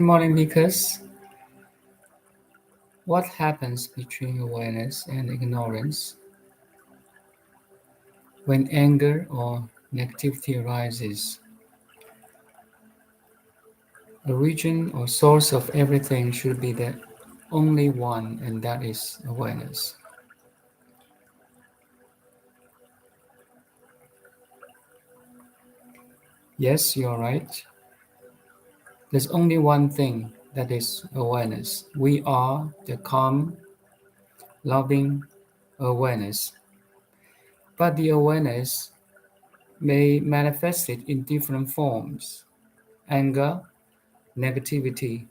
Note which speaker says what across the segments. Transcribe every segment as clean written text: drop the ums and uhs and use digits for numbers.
Speaker 1: Good morning, Nikas. What happens between awareness and ignorance when anger or negativity arises? The origin or source of everything should be the only one, and that is awareness. Yes, you're right. There's only one thing, that is awareness. We are the calm, loving awareness. But the awareness may manifest it in different forms. Anger, negativity,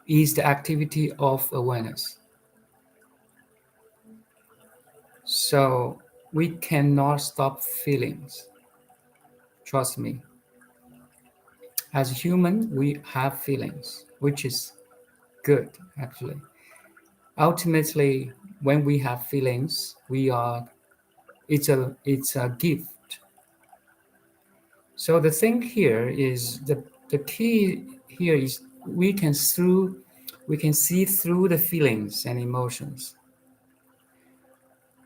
Speaker 1: is the activity of awareness. So we cannot stop feelings. Trust me. As a human, we have feelings, which is good actually. Ultimately, when we have feelings, we are it's a gift. So the thing here is the key here is we can see through the feelings and emotions.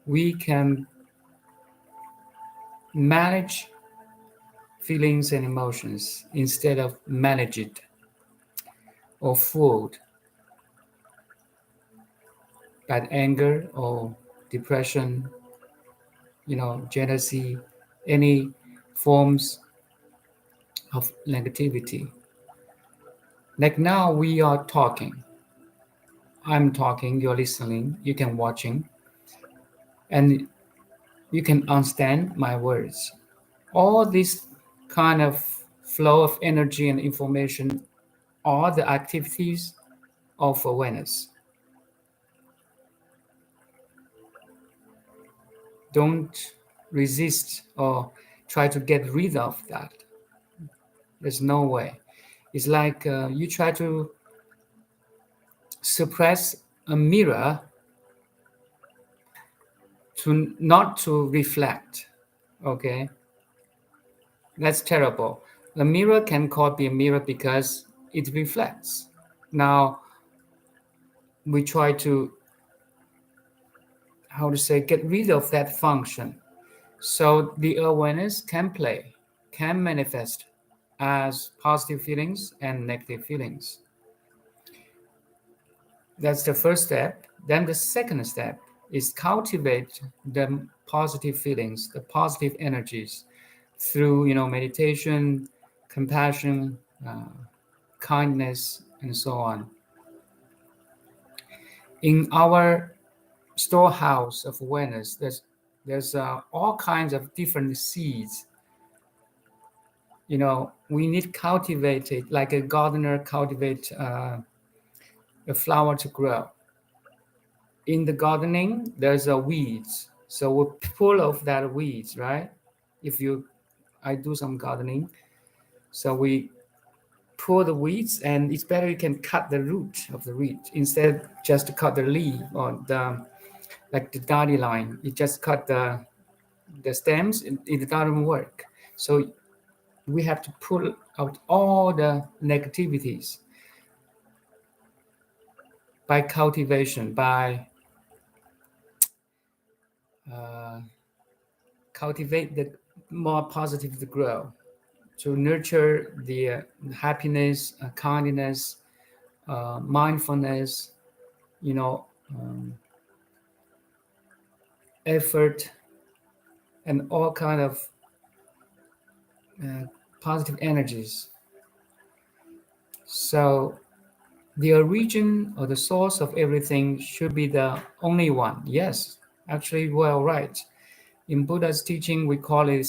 Speaker 1: We can manage feelings and emotions instead of manage it or fooled by anger or depression, jealousy, any forms of negativity. Like now we are talking. I'm talking, you're listening, you can watching, and you can understand my words. All this kind of flow of energy and information are the activities of awareness. Don't resist or try to get rid of that. There's no way. It's like you try to suppress a mirror to not to reflect. Okay, that's terrible. A mirror can called be a mirror because it reflects. Now we try to how to say get rid of that function. So the awareness can manifest as positive feelings and negative feelings. That's the first step. Then the second step is cultivate the positive feelings, the positive energies through meditation, compassion, kindness, and so on. In our storehouse of awareness, there's all kinds of different seeds. We need cultivate it like a gardener cultivate a flower to grow. In the gardening there's a weeds, so we're full of that weeds, right? If you I do some gardening, so we pull the weeds, and it's better you can cut the root of the weed instead just to cut the leaf or the like the dandelion. You just cut the stems, it doesn't work. So we have to pull out all the negativities by cultivation, by uh, cultivate the more positive to grow, to nurture the happiness, kindness, mindfulness, you know, um, effort, and all kind of uh, positive energies. So the origin or the source of everything should be the only one. Yes, actually, well, right. In Buddha's teaching, we call it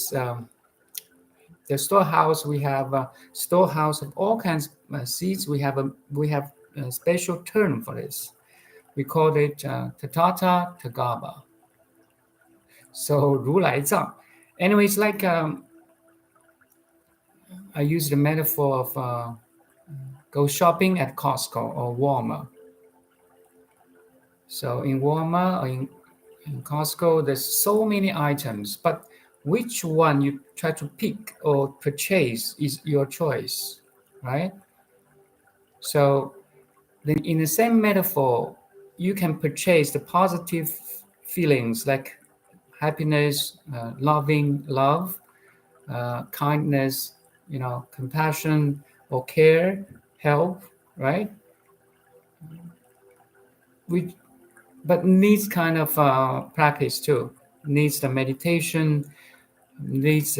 Speaker 1: the storehouse. We have a storehouse of all kinds of seeds. We have a special term for this. We call it Tatata Tagaba. So 如来藏. Anyway, it's like I use the metaphor of go shopping at Costco or Walmart. So in Walmart or in Costco, there's so many items, but which one you try to pick or purchase is your choice, right? So then in the same metaphor, you can purchase the positive feelings like happiness, loving, love, kindness, compassion or care, help, right? We, but needs kind of practice too. Needs the meditation. Needs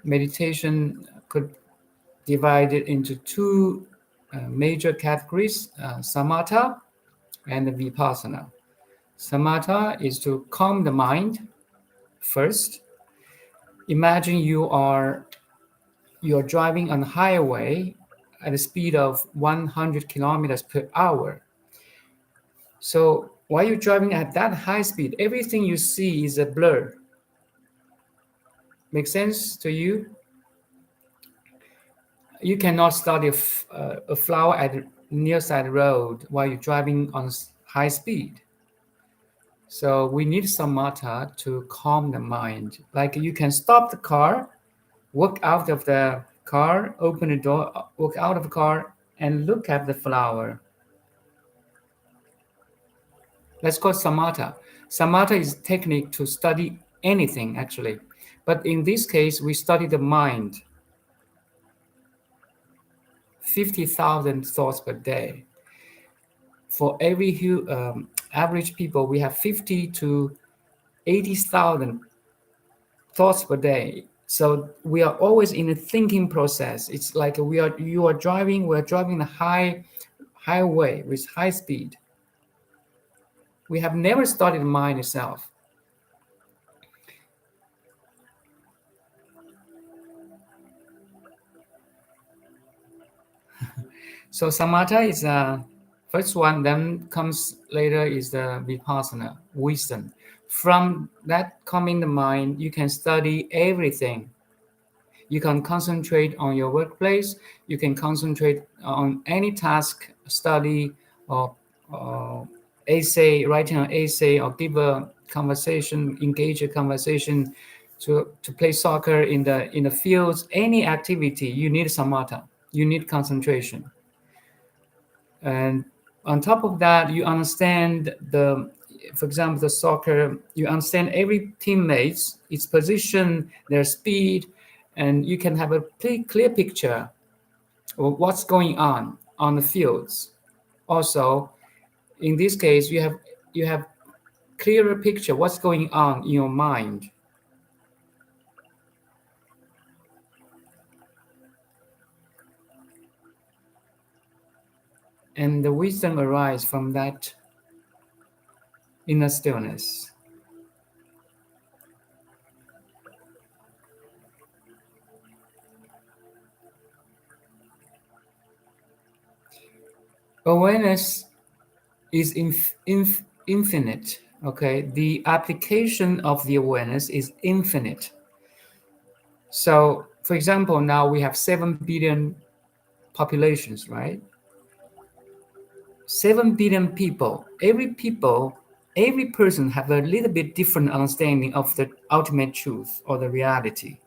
Speaker 1: meditation could divide it into two major categories: samatha and vipassana. Samatha is to calm the mind first. Imagine you're driving on a highway at a speed of 100 kilometers per hour. So while you're driving at that high speed, everything you see is a blur. Make sense to you? You cannot study a flower at a near side road while you're driving on high speed. So we need samatha to calm the mind. Like you can stop the car, walk out of the car, open the door, walk out of the car, and look at the flower. That's called samatha. Samatha is a technique to study anything, actually. But in this case, we study the mind. 50,000 thoughts per day. For every average people, we have 50 to 80,000 thoughts per day. So we are always in a thinking process. It's like we're driving the highway with high speed. We have never studied the mind itself. So samatha is first one, then comes later is the vipassana, wisdom. From that calming the mind, you can study everything. You can concentrate on your workplace. You can concentrate on any task, study or essay, writing an essay, or give a conversation, engage a conversation, to play soccer in the fields. Any activity, you need samatha. You need concentration. And on top of that, you understand for example, the soccer, you understand every teammates, its position, their speed, and you can have a clear picture of what's going on the fields. Also, in this case, you have clearer picture what's going on in your mind. And the wisdom arises from that inner stillness. Awareness is infinite. Okay, the application of the awareness is infinite. So, for example, now we have 7 billion populations, right? 7 billion people. Every person have a little bit different understanding of the ultimate truth or the reality.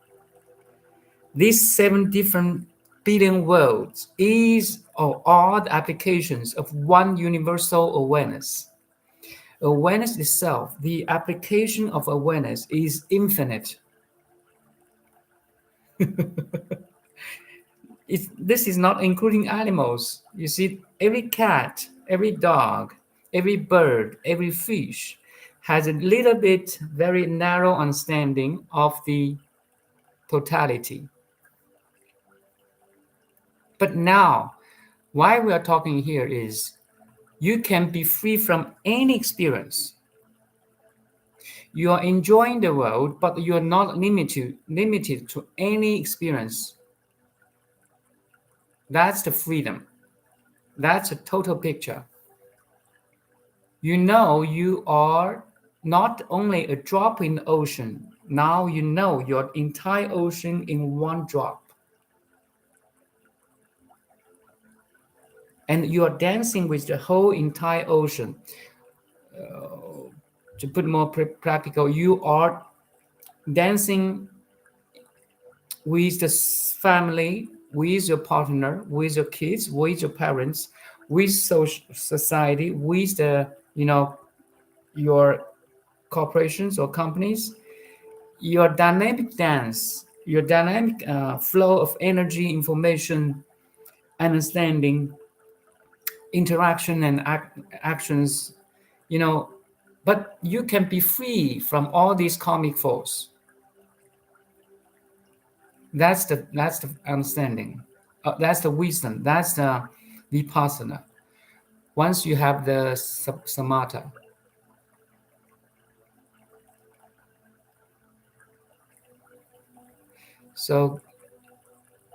Speaker 1: These 7 different billion worlds is or are the applications of one universal awareness. Awareness itself, the application of awareness is infinite. This is not including animals. You see, every cat, every dog, every bird, every fish has a little bit very narrow understanding of the totality. But now, why we are talking here is you can be free from any experience. You are enjoying the world, but you are not limited to any experience. That's the freedom. That's a total picture. You know you are not only a drop in the ocean. Now you know your entire ocean in one drop. And you are dancing with the whole entire ocean. To put more practical, you are dancing with the family with your partner, with your kids, with your parents, with social society, with the your corporations or companies. Your dynamic dance, your dynamic flow of energy, information, understanding, interaction, and actions, you know, but you can be free from all these karmic force. That's the understanding. That's the wisdom. That's the vipassana. Once you have the samatha. So,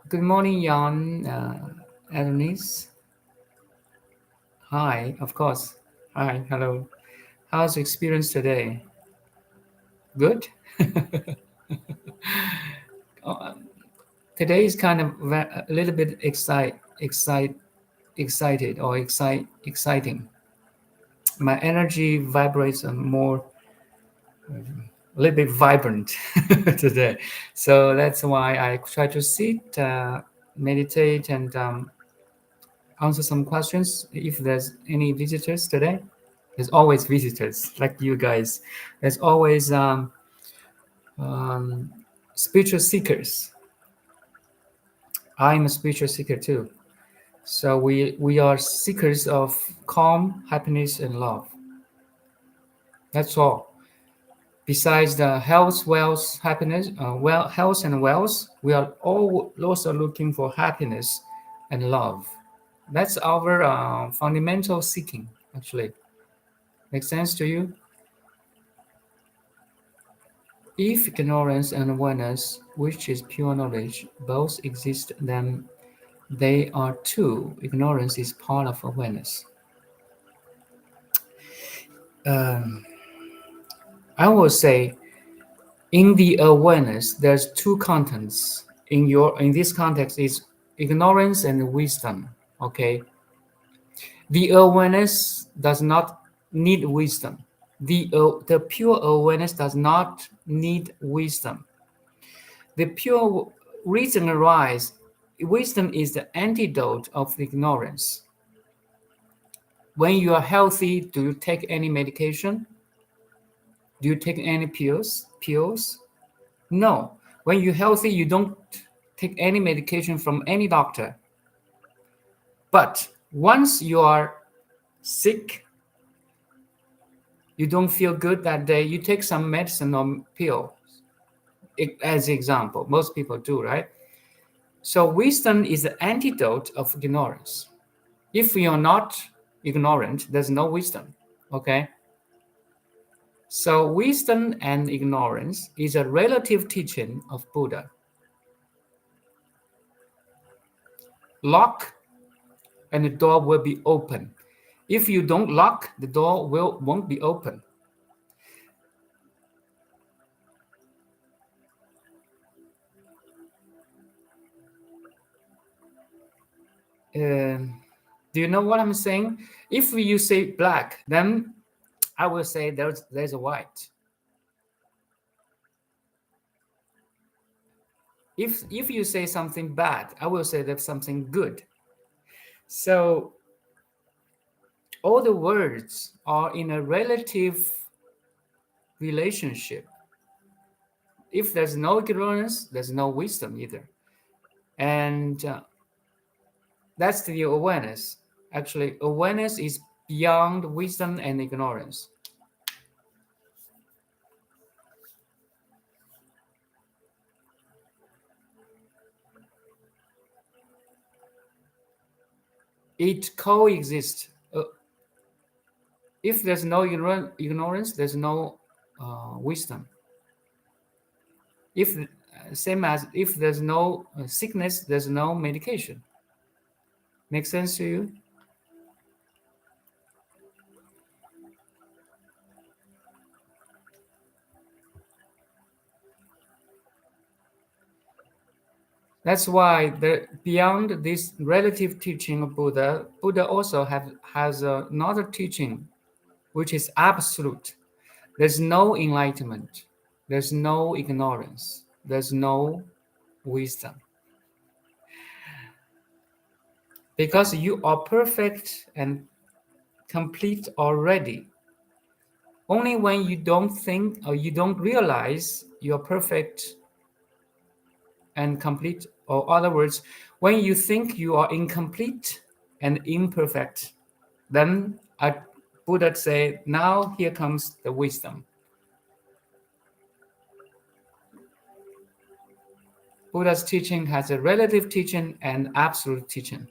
Speaker 1: good morning, Jan, Adonis. Hi, of course. Hi, hello. How's the experience today? Good. Uh, Today is kind of a little bit excited or exciting. My energy vibrates more, a little bit vibrant today. So that's why I try to sit, meditate, and answer some questions. If there's any visitors today, there's always visitors like you guys. There's always um, spiritual seekers. I'm a spiritual seeker too. So we are seekers of calm, happiness, and love. That's all. Besides the health, wealth, happiness, health and wealth, we are all also looking for happiness and love. That's our fundamental seeking, actually. Make sense to you? If ignorance and awareness, which is pure knowledge, both exist, then they are two. Ignorance is part of awareness. Um, I will say, in the awareness, there's two contents. In this context, is ignorance and wisdom. Okay, the awareness does not need wisdom. The pure awareness does not need wisdom. The pure reason arise. Wisdom is the antidote of ignorance. When you are healthy, do you take any medication? Do you take any pills? No. When you're healthy, you don't take any medication from any doctor. But once you are sick, you don't feel good that day, you take some medicine or pill, as an example. Most people do, right? So wisdom is the antidote of ignorance. If you're not ignorant, there's no wisdom. Okay? So wisdom and ignorance is a relative teaching of Buddha. Lock and the door will be open. If you don't lock, the door won't be open. Do you know what I'm saying? If you say black, then I will say there's a white. If you say something bad, I will say there's something good. So all the words are in a relative relationship. If there's no ignorance, there's no wisdom either. And that's the awareness. Actually, awareness is beyond wisdom and ignorance. It coexists. If there's no ignorance, there's no wisdom. If same as if there's no sickness, there's no medication. Make sense to you? That's why beyond this relative teaching of Buddha, Buddha also has another teaching, which is absolute. There's no enlightenment. There's no ignorance. There's no wisdom. because you are perfect and complete already. Only when you don't think or you don't realize you're perfect and complete, or other words, when you think you are incomplete and imperfect, then Buddha say, now here comes the wisdom. Buddha's teaching has a relative teaching and absolute teaching.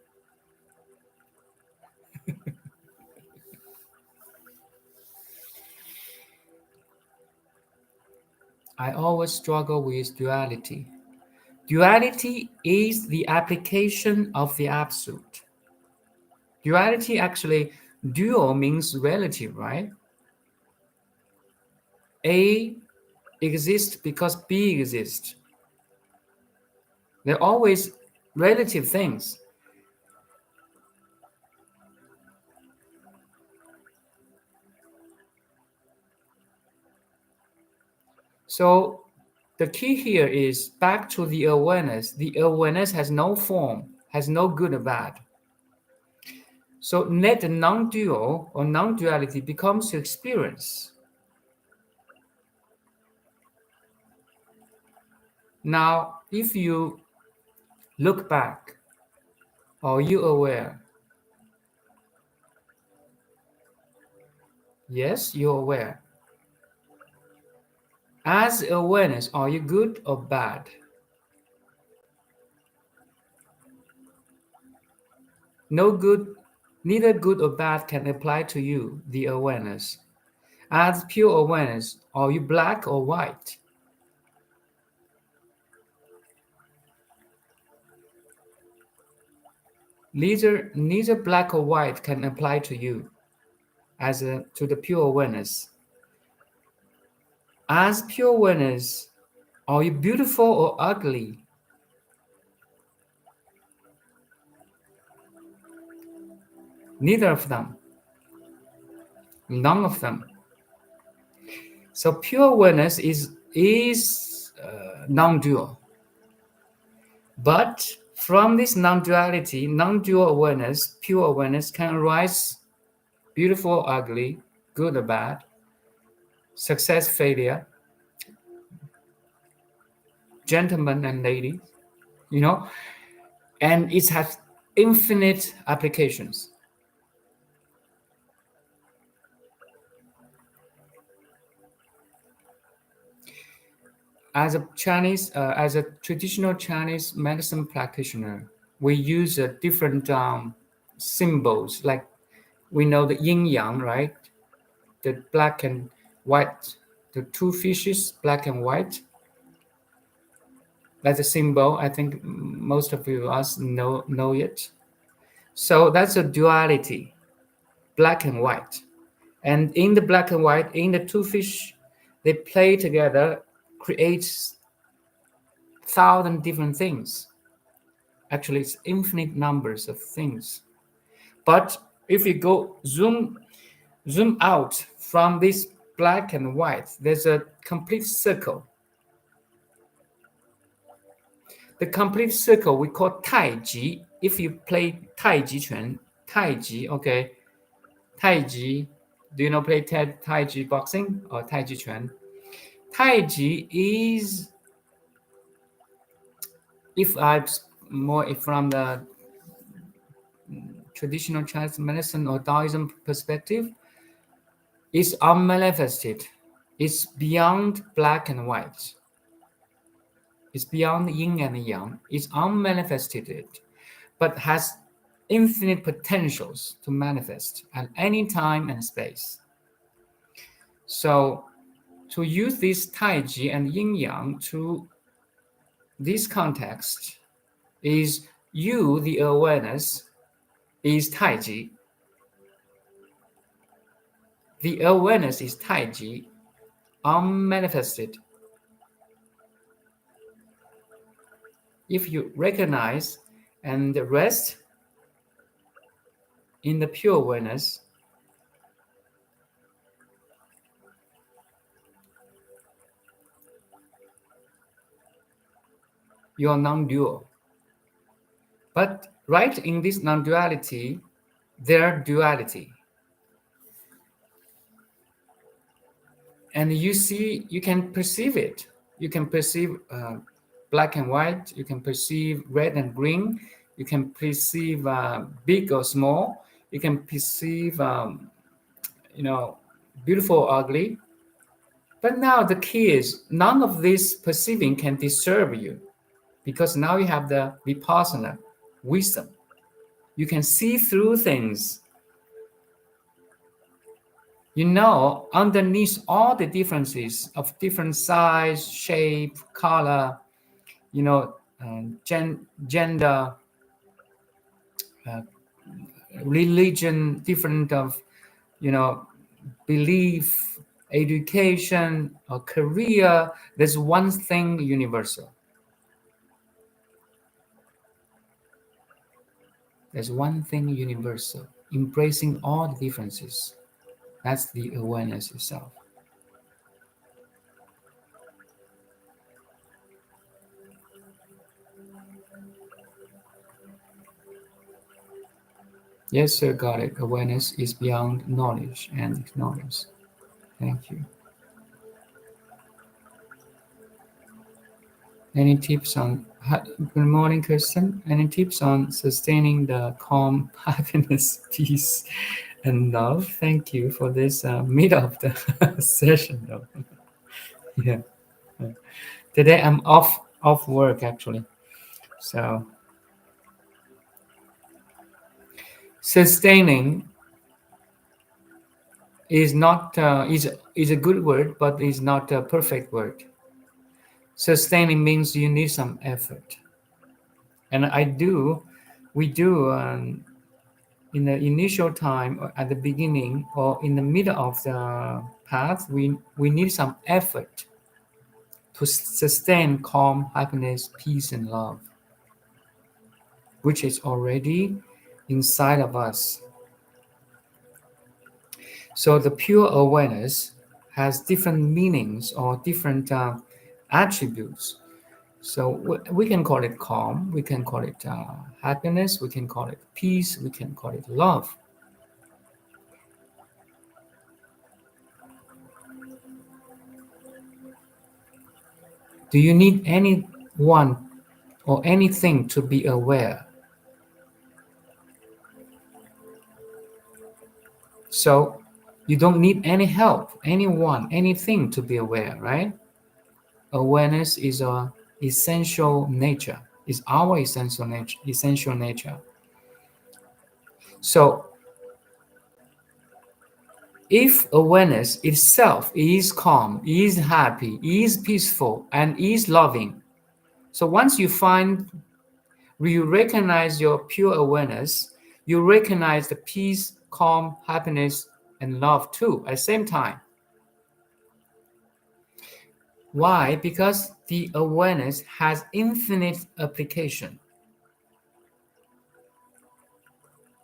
Speaker 1: I always struggle with duality. Duality is the application of the absolute. Duality actually, dual means relative, right? A exists because B exists. They're always relative things. So the key here is back to the awareness. The awareness has no form, has no good or bad. So let the non-dual or non-duality becomes your experience. Now, if you look back, are you aware? Yes, you're aware. As awareness, are you good or bad? No good, neither good or bad can apply to you, the awareness. As pure awareness, are you black or white? Neither black or white can apply to you to the pure awareness. As pure awareness, are you beautiful or ugly? Neither of them. None of them. So pure awareness is non-dual. But from this non-duality, non-dual awareness, pure awareness can arise beautiful or ugly, good or bad, success, failure, gentlemen and ladies, and it has infinite applications. As a traditional Chinese medicine practitioner, we use different symbols. Like we know the yin yang, right? The black and white, the two fishes, black and white. That's a symbol. I think most of us know it. So that's a duality, black and white. And in the black and white, in the two fish, they play together, creates 1,000 different things. Actually, it's infinite numbers of things. But if you go zoom out from this black and white, there's a complete circle. The complete circle we call Taiji. If you play Taiji Quan, Taiji, okay, Taiji. Do you know play Taiji boxing or Taiji Quan? Taiji is, if I'm more from the traditional Chinese medicine or Taoism perspective, is unmanifested. It's beyond black and white. It's beyond yin and yang. It's unmanifested, but has infinite potentials to manifest at any time and space. So to use this Taiji and yin yang to this context is you, the awareness, is Taiji. The awareness is Taiji, unmanifested. If you recognize and rest in the pure awareness, you are non-dual. But right in this non-duality, their duality. And you see, you can perceive it. You can perceive black and white. You can perceive red and green. You can perceive big or small. You can perceive, beautiful or ugly. But now the key is none of this perceiving can disturb you, because now you have the vipassana, wisdom. You can see through things. You know, underneath all the differences of different size, shape, color, gender, uh, religion, different of, belief, education, or career, there's one thing universal. There's one thing universal, embracing all the differences. That's the awareness itself. Yes, sir, got it. Awareness is beyond knowledge and ignorance. Thank you. Any tips on, good morning, Kirsten. Any tips on sustaining the calm, happiness, peace, and love? Thank you for this mid of the session, though. Yeah. Today I'm off work, actually. So sustaining is not is a good word, but is not a perfect word. Sustaining means you need some effort, and we do in the initial time, or at the beginning, or in the middle of the path. We need some effort to sustain calm, happiness, peace, and love, which is already inside of us. So the pure awareness has different meanings or different attributes. So we can call it calm, we can call it happiness, we can call it peace, we can call it love. Do you need anyone or anything to be aware? So you don't need any help, anyone, anything to be aware, right? Awareness is a essential nature, is our essential nature. So if awareness itself is calm, is happy, is peaceful, and is loving, so once you recognize your pure awareness, you recognize the peace, calm, happiness, and love too at the same time. Why? Because the awareness has infinite application,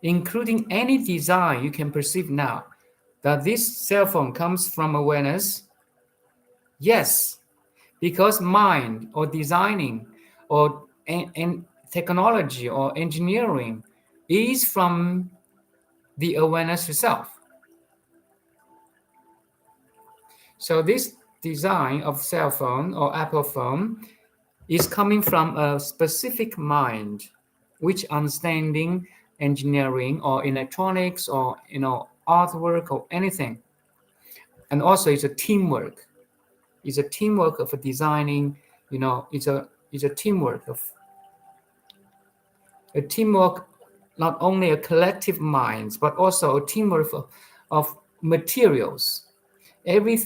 Speaker 1: including any design you can perceive now. That this cell phone comes from awareness? Yes, because mind or designing or and technology or engineering is from the awareness itself. So this design of cell phone or Apple phone is coming from a specific mind, which understanding engineering or electronics or artwork or anything. And also it's a teamwork. It's a teamwork of designing, it's a teamwork not only a collective minds, but also a teamwork of materials. Every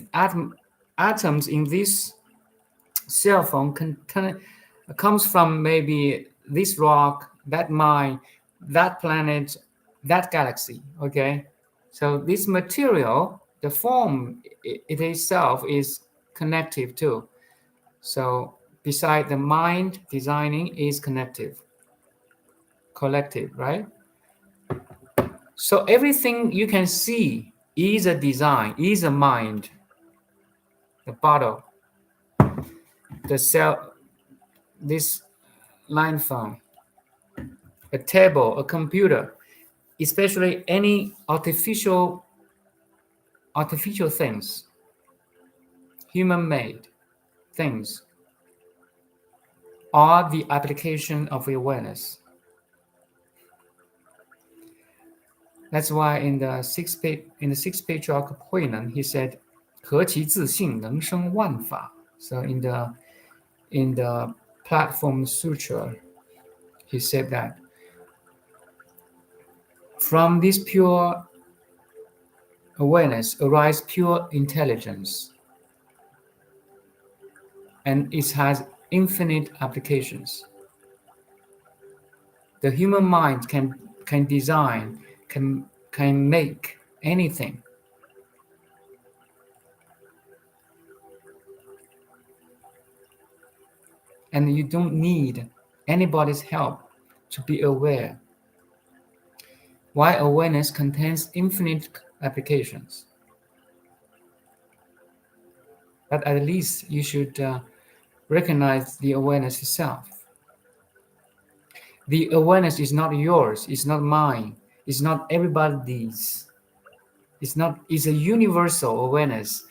Speaker 1: atoms in this cell phone comes from maybe this rock, that mine, that planet, that galaxy. Okay, so this material, the form it itself is connective too. So beside the mind, designing is connective, collective, right? So everything you can see is a design, is a mind. The bottle, the cell, this line phone, a table, a computer, especially any artificial things, human-made things, are the application of awareness. That's why in the sixth patriarch of Huineng, he said, 何其自信，能生万法. So in the Platform Sutra, he said that from this pure awareness arise pure intelligence, and it has infinite applications. The human mind can design, can make anything. And you don't need anybody's help to be aware. Why awareness contains infinite applications. But at least you should recognize the awareness itself. The awareness is not yours, it's not mine, it's not everybody's. It's a universal awareness.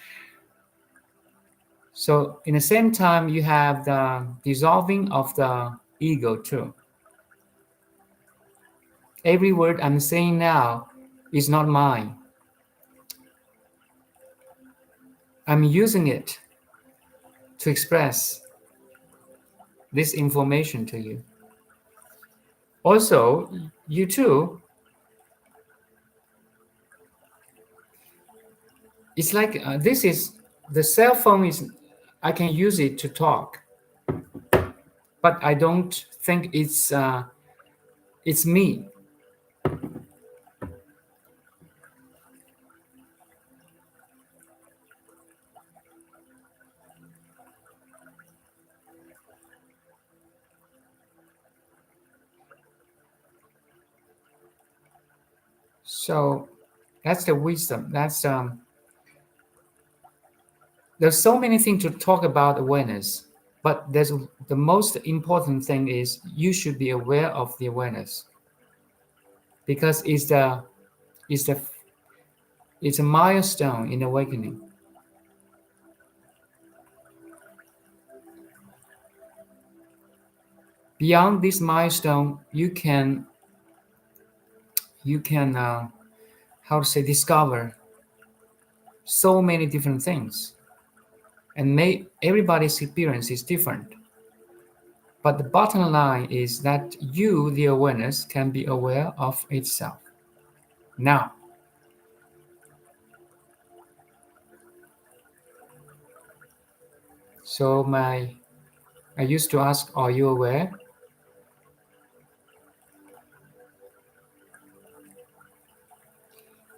Speaker 1: So in the same time, you have the dissolving of the ego too. Every word I'm saying now is not mine. I'm using it to express this information to you. Also, you too, it's like this is the cell phone is, I can use it to talk, but I don't think it's me. So that's the wisdom. That's there's so many things to talk about awareness, but the most important thing is you should be aware of the awareness, because it's a milestone in awakening. Beyond this milestone, you can discover so many different things, and everybody's experience is different. But the bottom line is that you, the awareness, can be aware of itself. Now, so I used to ask, are you aware?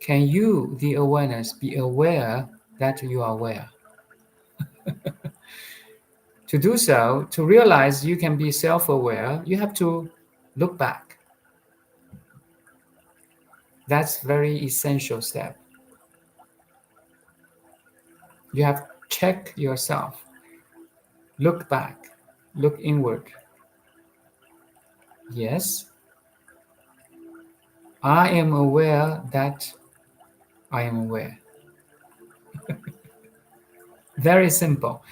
Speaker 1: Can you, the awareness, be aware that you are aware? To do so, to realize you can be self-aware, you have to look back. That's very essential step. You have to check yourself. Look back. Look inward. Yes, I am aware that I am aware. Very simple.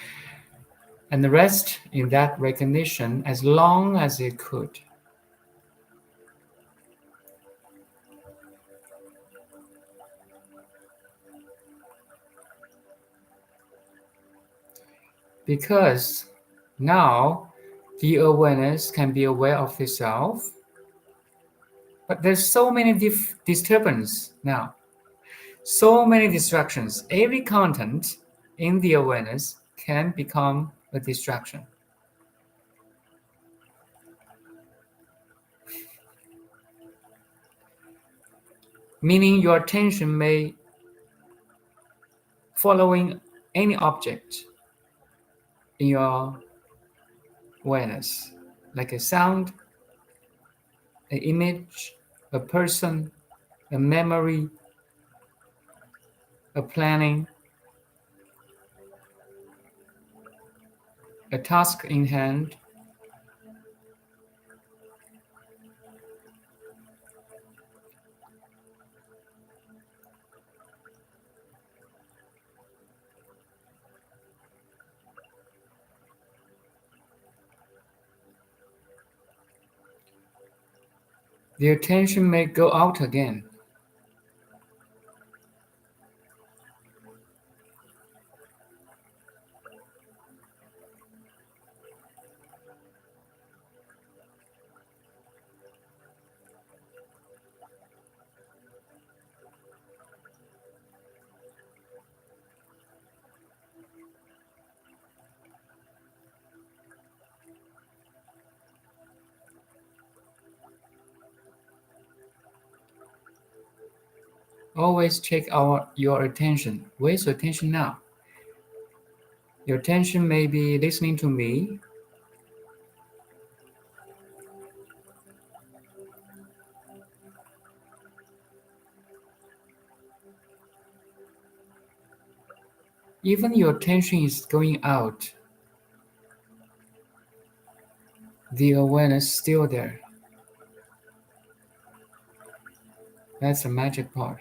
Speaker 1: And the rest in that recognition as long as it could. Because now the awareness can be aware of itself, but there's so many disturbance now, so many distractions. Every content in the awareness can become a distraction. Meaning your attention may following any object in your awareness, like a sound, an image, a person, a memory, a planning, a task in hand. the attention may go out again. Always check your attention. Where's your attention now? Your attention may be listening to me. Even your attention is going out. The awareness is still there. That's the magic part.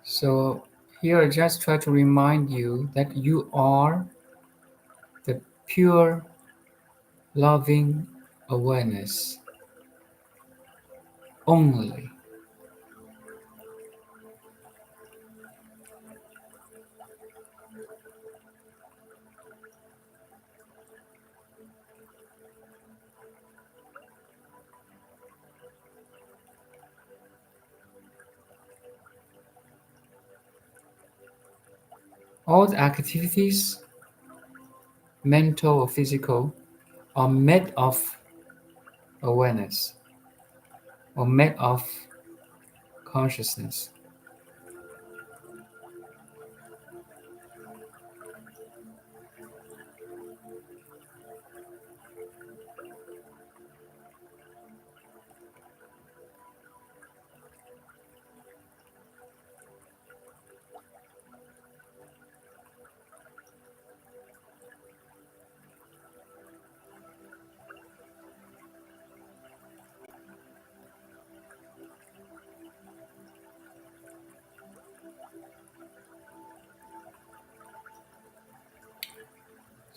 Speaker 1: So here I just try to remind you that you are the pure, loving awareness only. All the activities, mental or physical, are made of awareness or made of consciousness.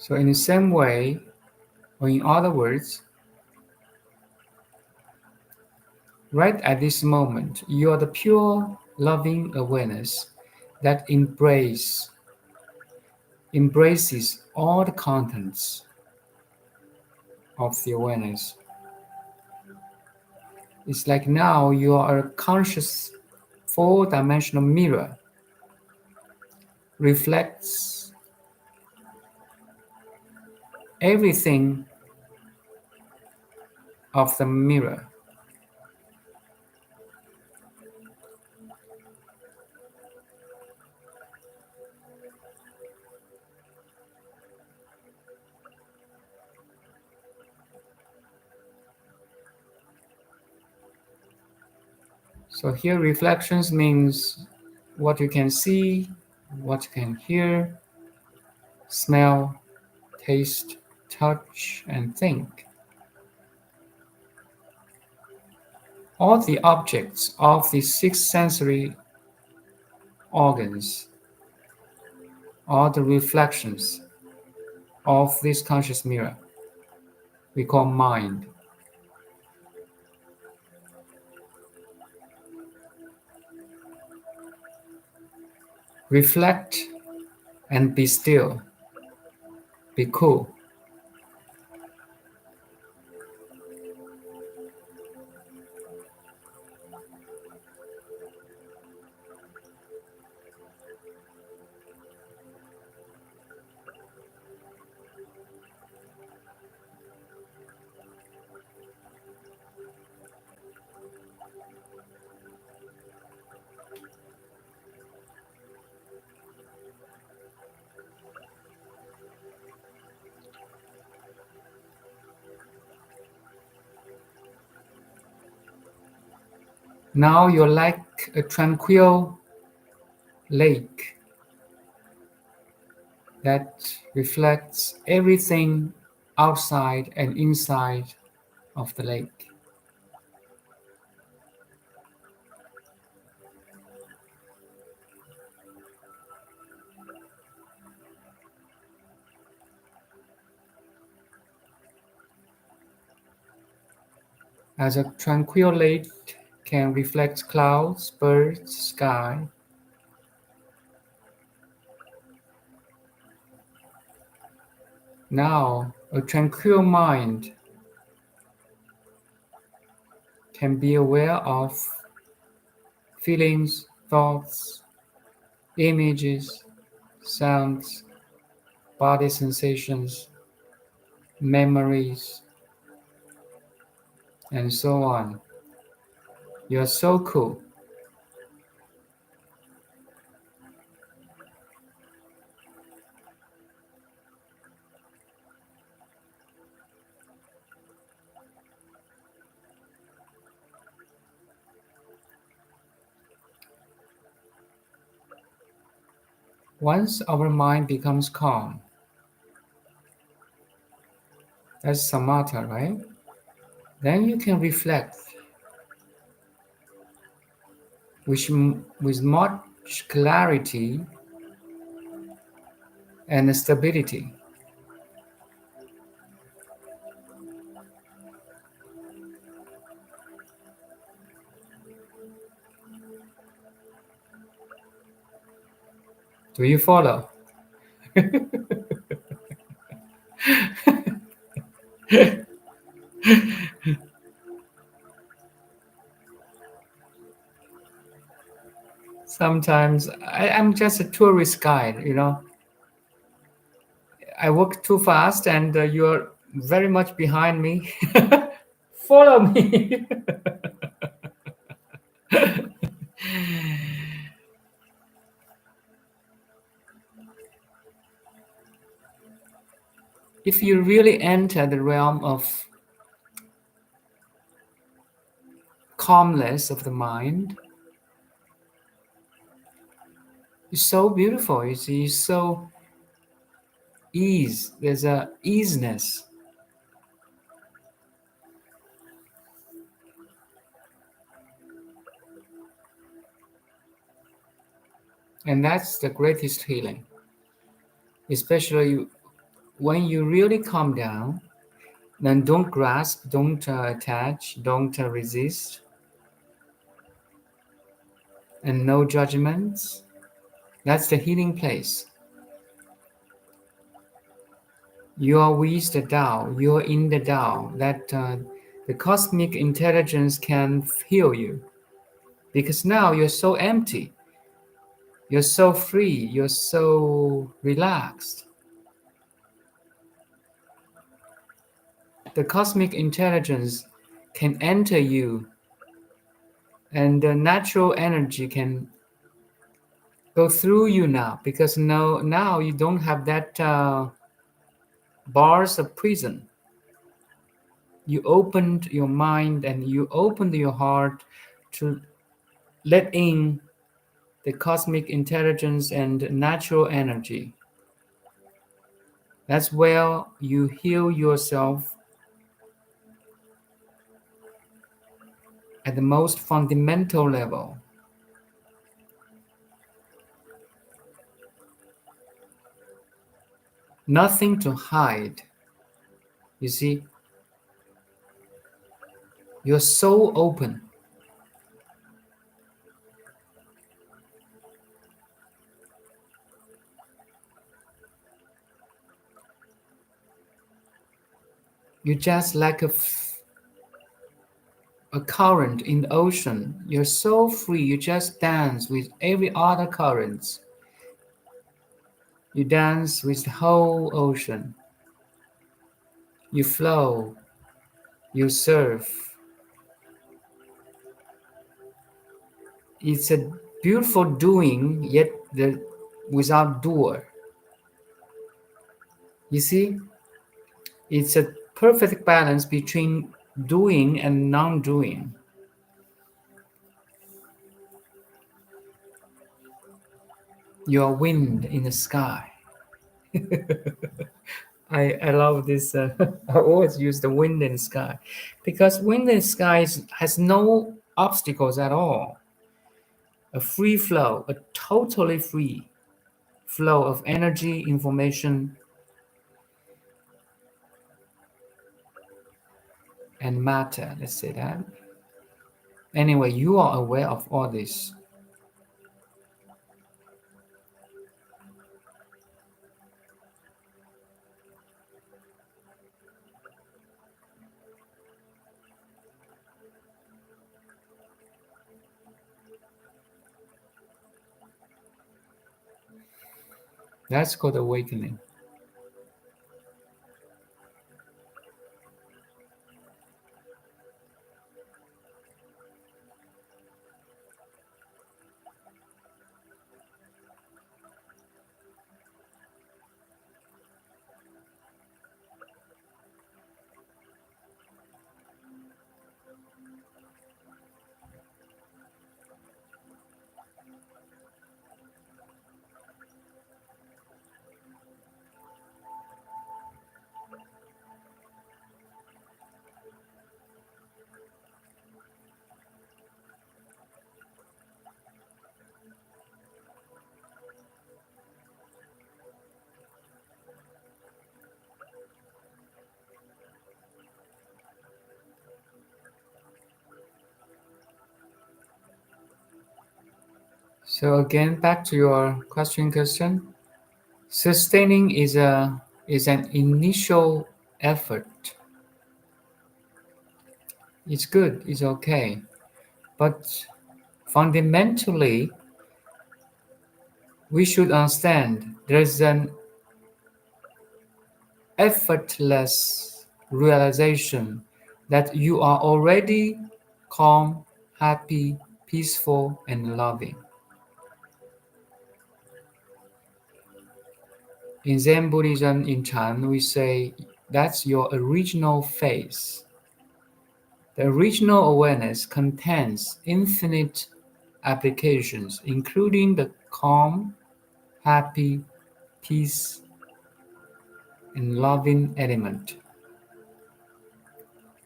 Speaker 1: So in the same way, or in other words, right at this moment, you are the pure, loving awareness that embraces all the contents of the awareness. It's like now you are a conscious four-dimensional mirror, reflects everything of the mirror. So here reflections means what you can see, what you can hear, smell, taste, touch, and think. All the objects of the six sensory organs are the reflections of this conscious mirror we call mind. Reflect and be still. Be cool. Now you're like a tranquil lake that reflects everything outside and inside of the lake. As a tranquil lake can reflect clouds, birds, sky, now a tranquil mind can be aware of feelings, thoughts, images, sounds, body sensations, memories, and so on. You're so cool. Once our mind becomes calm, that's samatha, right? Then you can reflect with much clarity and stability. Do you follow? Sometimes I'm just a tourist guide, I walk too fast and you're very much behind me. Follow me. If you really enter the realm of calmness of the mind, it's so beautiful. You see, it's so ease. There's a easiness. And that's the greatest healing. Especially when you really calm down, then don't grasp, don't attach, don't resist, and no judgments. That's the healing place. You are with the Tao, you're in the Tao, that the cosmic intelligence can heal you. Because now you're so empty, you're so free, you're so relaxed. The cosmic intelligence can enter you, and the natural energy can go through you now, because now you don't have that bars of prison. You opened your mind and you opened your heart to let in the cosmic intelligence and natural energy. That's where you heal yourself at the most fundamental level. Nothing to hide. You see, you're so open. You're just like a current in the ocean. You're so free. You just dance with every other current. You dance with the whole ocean. You flow. You surf. It's a beautiful doing, yet without doer. You see, it's a perfect balance between doing and non-doing. You're wind in the sky. I love this. I always use the wind in the sky because wind in the sky has no obstacles at all. A free flow, a totally free flow of energy, information, and matter. Let's say that. Anyway, you are aware of all this. That's called awakening. So again, back to your question. Sustaining is an initial effort. It's good, it's okay. But fundamentally, we should understand there's an effortless realization that you are already calm, happy, peaceful, and loving. In Zen Buddhism, in Chan, we say that's your original phase. The original awareness contains infinite applications, including the calm, happy, peace, and loving element.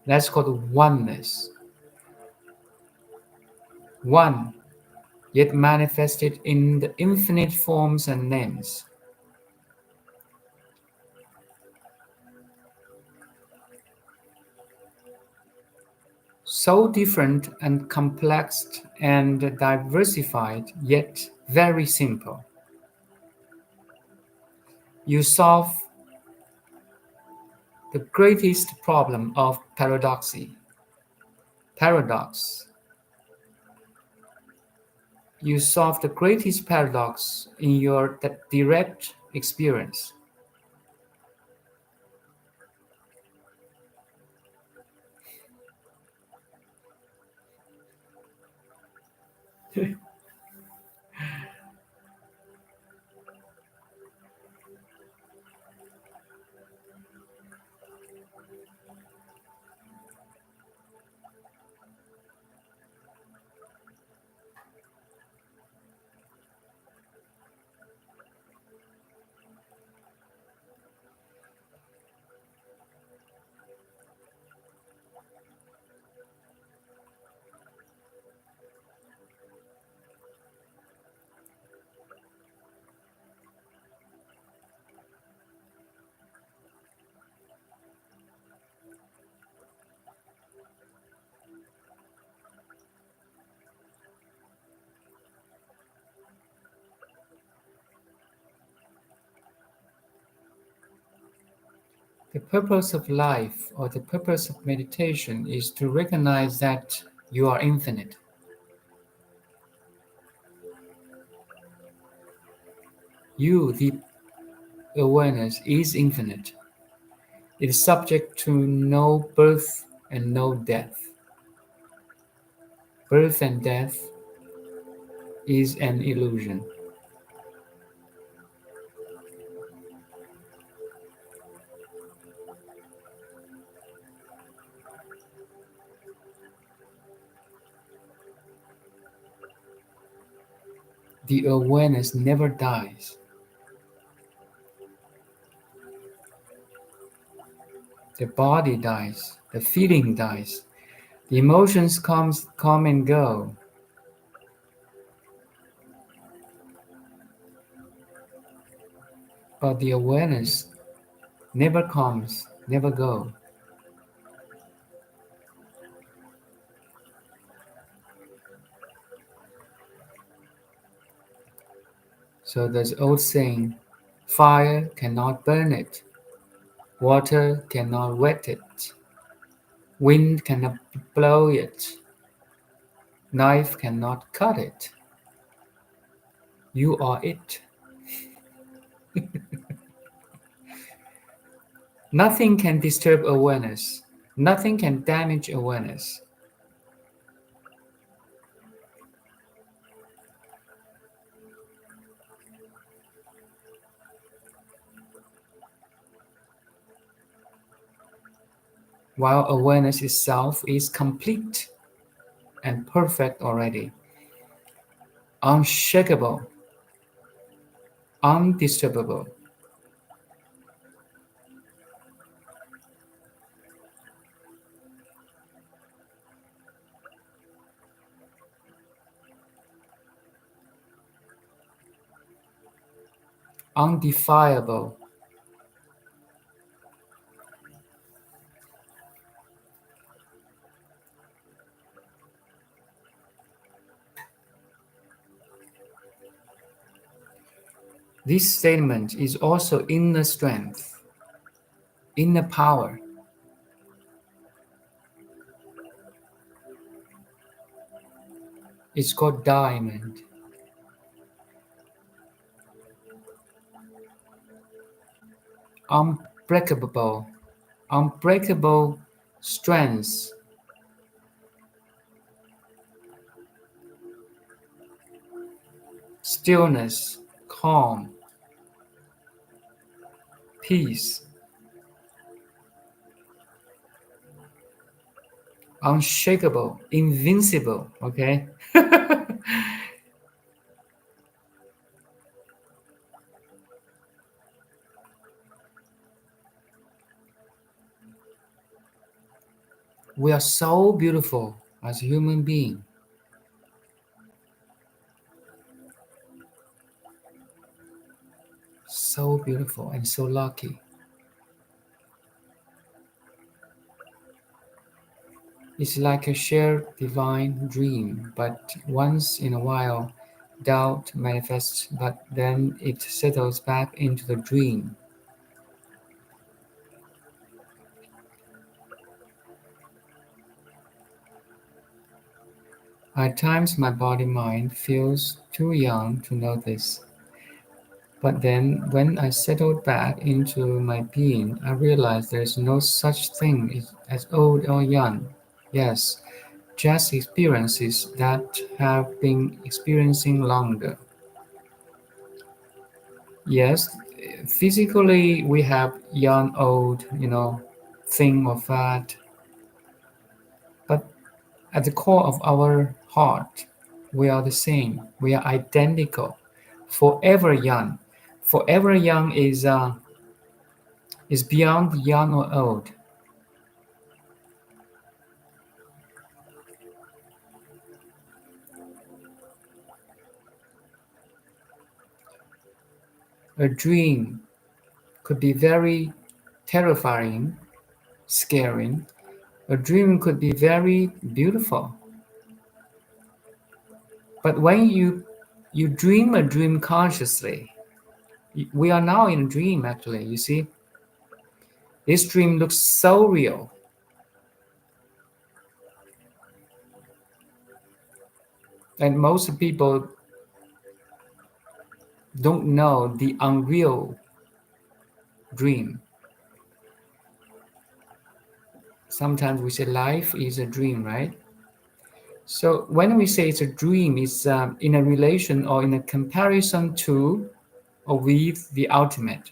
Speaker 1: That's called oneness. One, yet manifested in the infinite forms and names. So different and complex and diversified, yet very simple. You solve the greatest problem of paradoxy. Paradox. You solve the greatest paradox in your direct experience. The purpose of life or the purpose of meditation is to recognize that you are infinite. You, the awareness, is infinite. It is subject to no birth and no death. Birth and death is an illusion. The awareness never dies. The body dies. The feeling dies. The emotions come and go. But the awareness never comes, never goes. So there's old saying, fire cannot burn it, water cannot wet it, wind cannot blow it, knife cannot cut it. You are it. Nothing can disturb awareness. Nothing can damage awareness. While awareness itself is complete and perfect already, unshakable, undisturbable. Undefiable. This statement is also inner strength, inner power. It's called diamond. Unbreakable, unbreakable strength. Stillness, calm, peace. Unshakable, invincible, okay? We are so beautiful as a human being. So beautiful and so lucky. It's like a shared divine dream, but once in a while, doubt manifests, but then it settles back into the dream. At times, my body mind feels too young to know this. But then, when I settled back into my being, I realized there is no such thing as old or young. Yes, just experiences that have been experiencing longer. Yes, physically we have young, old, thin or fat, but at the core of our heart, we are the same. We are identical, forever young. Forever young is beyond young or old. A dream could be very terrifying, scaring. A dream could be very beautiful. But when you dream a dream consciously, we are now in a dream actually, you see. This dream looks so real. And most people don't know the unreal dream. Sometimes we say life is a dream, right? So when we say it's a dream, it's in a relation or in a comparison to or with the ultimate.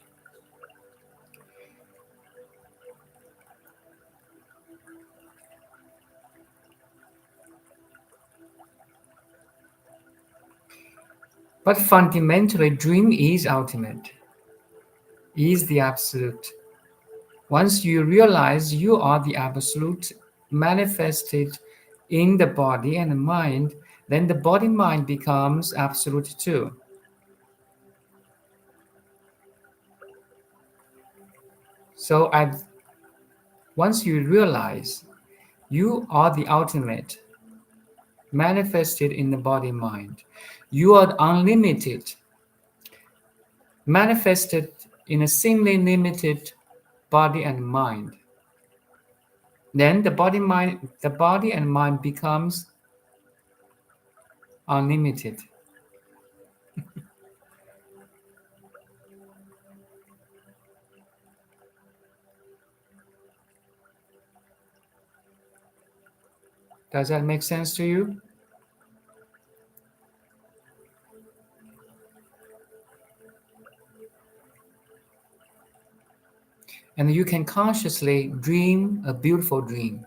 Speaker 1: But fundamentally, dream is ultimate, is the absolute. Once you realize you are the absolute manifested in the body and the mind, then the body mind becomes absolute too. So once you realize you are the ultimate manifested in the body mind, you are unlimited manifested in a singly limited body and mind, then the body and mind becomes unlimited. Does that make sense to you? And you can consciously dream a beautiful dream.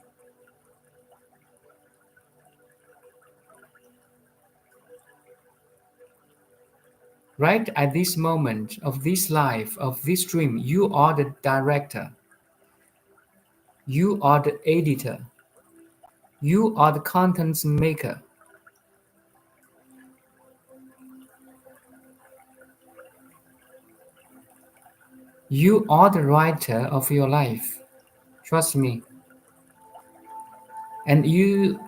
Speaker 1: Right at this moment of this life, of this dream, you are the director. You are the editor. You are the contents maker. You are the writer of your life. Trust me. And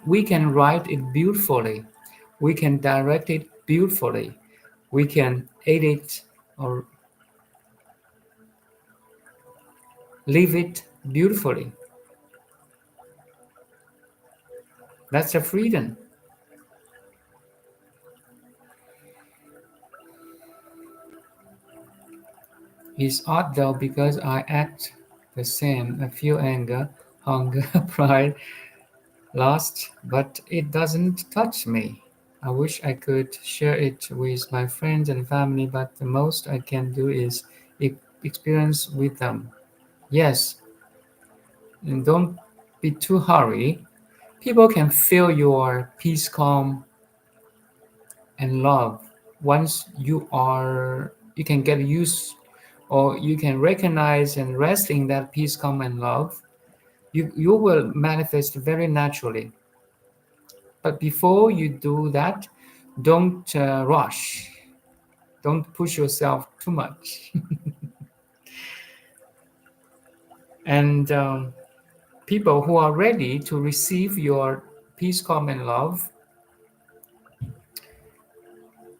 Speaker 1: we can write it beautifully. We can direct it beautifully. We can edit or live it beautifully. That's a freedom. It's odd though because I act the same. I feel anger, hunger, pride, lust, but it doesn't touch me. I wish I could share it with my friends and family, but the most I can do is experience with them. Yes, and don't be too hurry. People can feel your peace, calm, and love. Once you can get used or you can recognize and rest in that peace, calm, and love, you will manifest very naturally. But before you do that, don't rush. Don't push yourself too much. And people who are ready to receive your peace, calm, and love,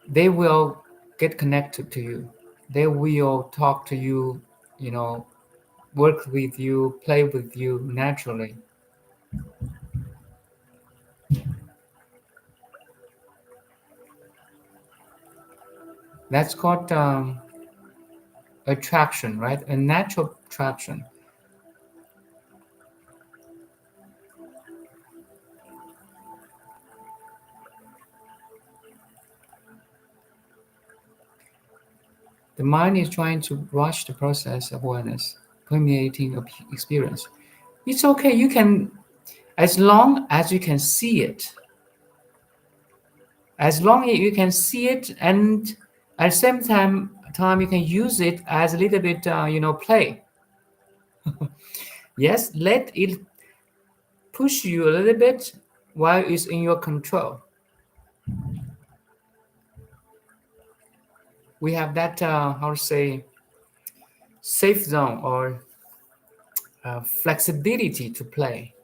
Speaker 1: they will get connected to you. They will talk to you, you know, work with you, play with you naturally. That's called attraction, right? A natural attraction. The mind is trying to rush the process of awareness, permeating experience. It's okay. You can, as long as you can see it, as long as you can see it, and at the same time you can use it as a little bit, play. Yes, let it push you a little bit while it's in your control. We have that, how to say, safe zone or flexibility to play.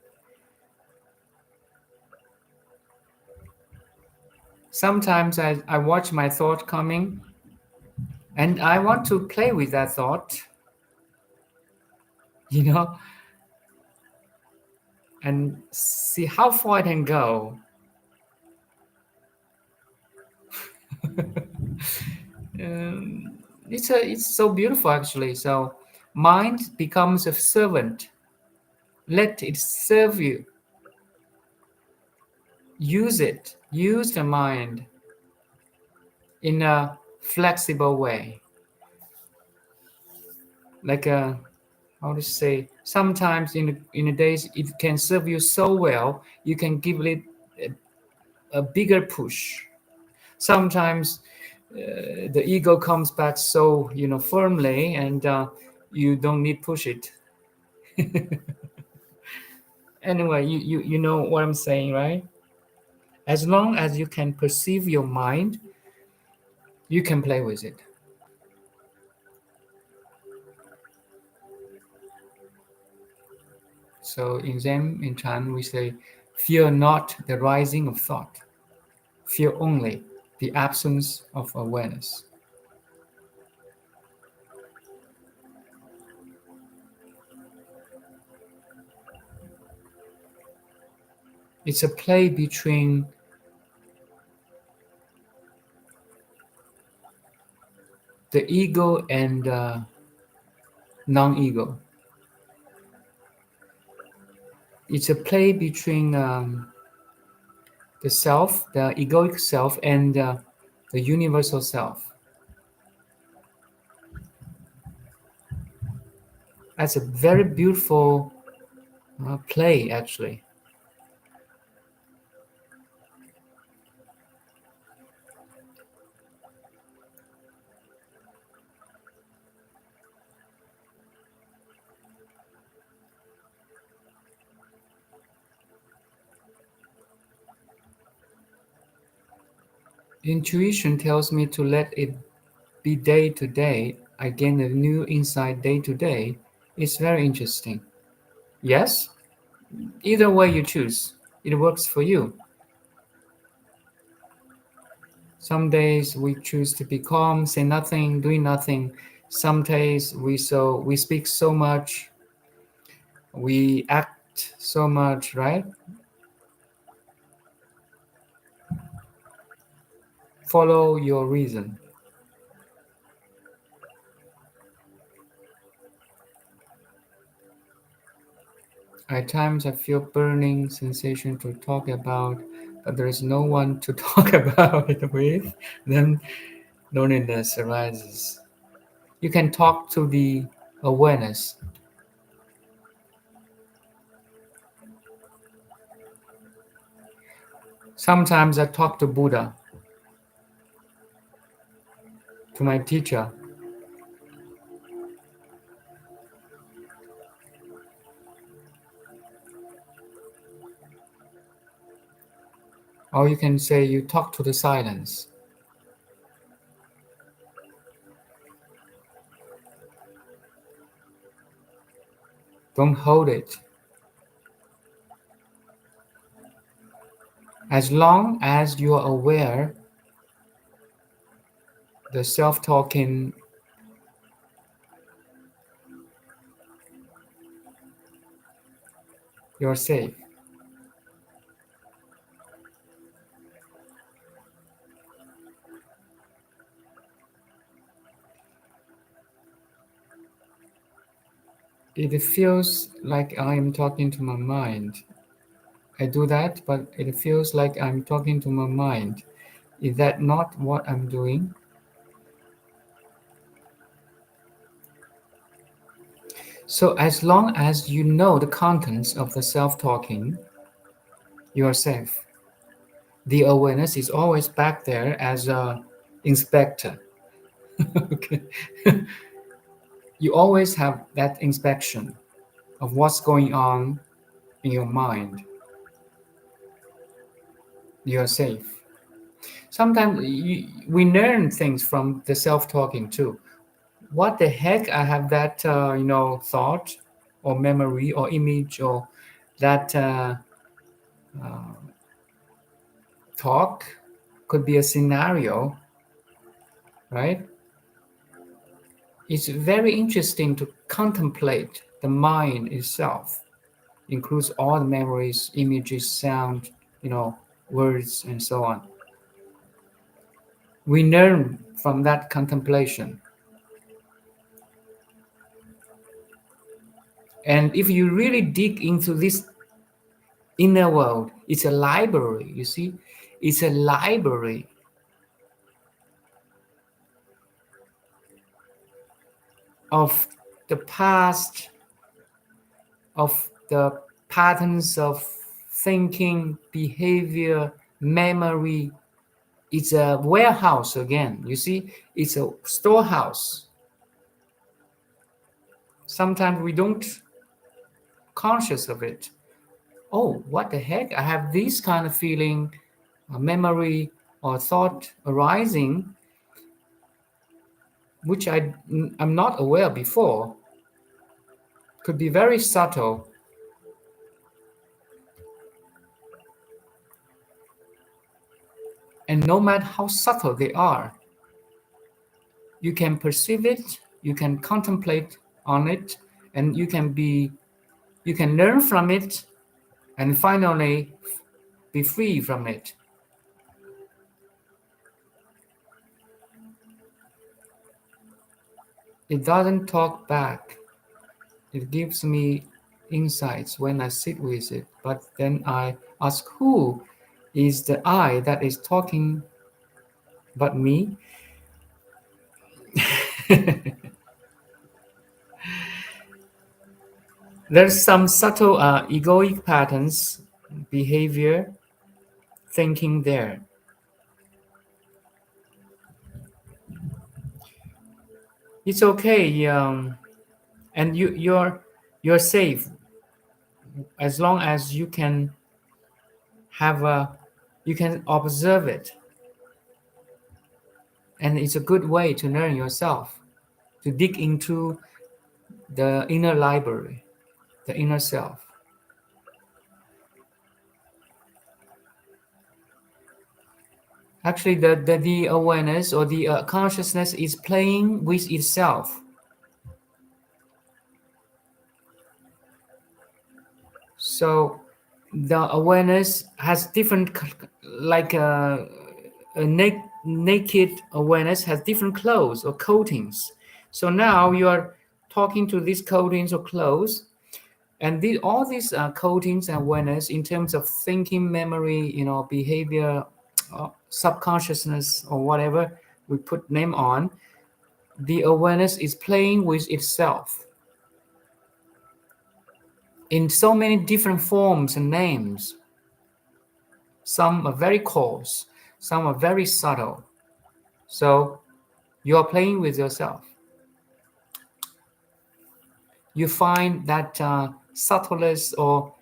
Speaker 1: Sometimes I watch my thought coming and I want to play with that thought. you know, and see how far it can go. It's so beautiful actually. So mind becomes a servant. Let it serve you. Use it. Use the mind in a flexible way. Like a, how to say, sometimes in the days it can serve you so well, you can give it a bigger push. Sometimes the ego comes back so firmly, and you don't need push it. Anyway, you know what I'm saying, right? As long as you can perceive your mind, you can play with it. So in Zen, in Chan, we say, fear not the rising of thought, fear only the absence of awareness. It's a play between the ego and non-ego. It's a play between the self, the egoic self, and the universal self. That's a very beautiful play, actually. Intuition tells me to let it be day to day. I gain a new insight day to day. It's very interesting. Yes, either way you choose, it works for you. Some days we choose to be calm, say nothing, doing nothing. Some days we speak so much, we act so much, right? Follow your reason. At times I feel burning sensation to talk about, but there is no one to talk about it with. Then loneliness arises. You can talk to the awareness. Sometimes I talk to Buddha, to my teacher. Or you can say you talk to the silence. Don't hold it. As long as you are aware, the self-talking, you're safe. It feels like I am talking to my mind. I do that, but it feels like I'm talking to my mind. Is that not what I'm doing? So as long as you know the contents of the self-talking, you are safe. The awareness is always back there as a inspector. Okay. You always have that inspection of what's going on in your mind. You are safe. Sometimes we learn things from the self-talking too. What the heck? I have that thought or memory or image or that uh, talk could be a scenario, right? It's very interesting to contemplate the mind itself includes all the memories, images, sound, words, and so on. We learn from that contemplation. And if you really dig into this inner world, it's a library, you see? It's a library of the past, of the patterns of thinking, behavior, memory. It's a warehouse again, you see? It's a storehouse. Sometimes we don't conscious of it. Oh, what the heck? I have this kind of feeling, memory, or thought arising, which I'm not aware before. Could be very subtle. And no matter how subtle they are, you can perceive it, you can contemplate on it, and you can learn from it, and finally be free from it. It doesn't talk back. It gives me insights when I sit with it. But then I ask, who is the I that is talking but me? There's some subtle egoic patterns, behavior, thinking there. It's okay, and you're safe as long as you can you can observe it, and it's a good way to learn yourself, to dig into the inner library, the inner self. Actually, the awareness or the consciousness is playing with itself. So the awareness has different, like naked awareness has different clothes or coatings. So now you are talking to these coatings or clothes, and all these coatings and awareness in terms of thinking, memory, behavior, subconsciousness, or whatever we put name on, the awareness is playing with itself in so many different forms and names. Some are very coarse, some are very subtle. So you are playing with yourself. You find that subtleness or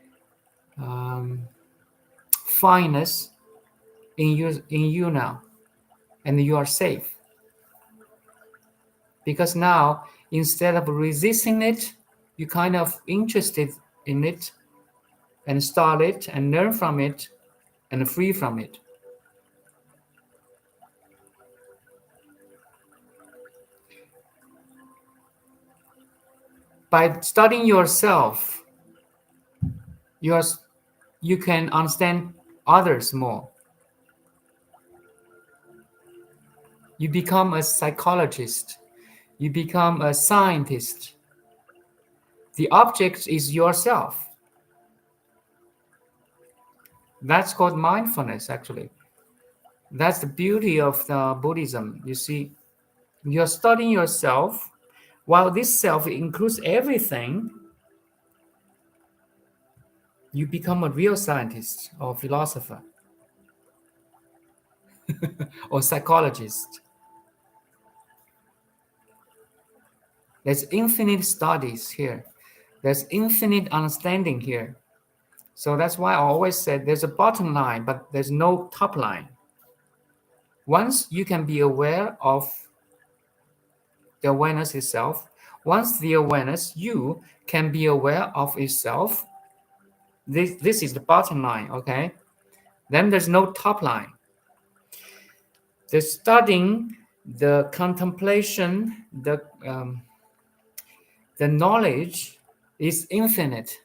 Speaker 1: fineness in you now, and you are safe. Because now, instead of resisting it, you kind of interested in it and start it and learn from it and free from it. By studying yourself, you can understand others more. You become a psychologist. You become a scientist. The object is yourself. That's called mindfulness, actually. That's the beauty of the Buddhism. You see, you're studying yourself. While this self includes everything, you become a real scientist or philosopher or psychologist. There's infinite studies here. There's infinite understanding here. So that's why I always said there's a bottom line, but there's no top line. Once you can be aware of the awareness itself, once the awareness, you can be aware of itself, this is the bottom line, okay? Then there's no top line. The studying, the contemplation, the knowledge is infinite.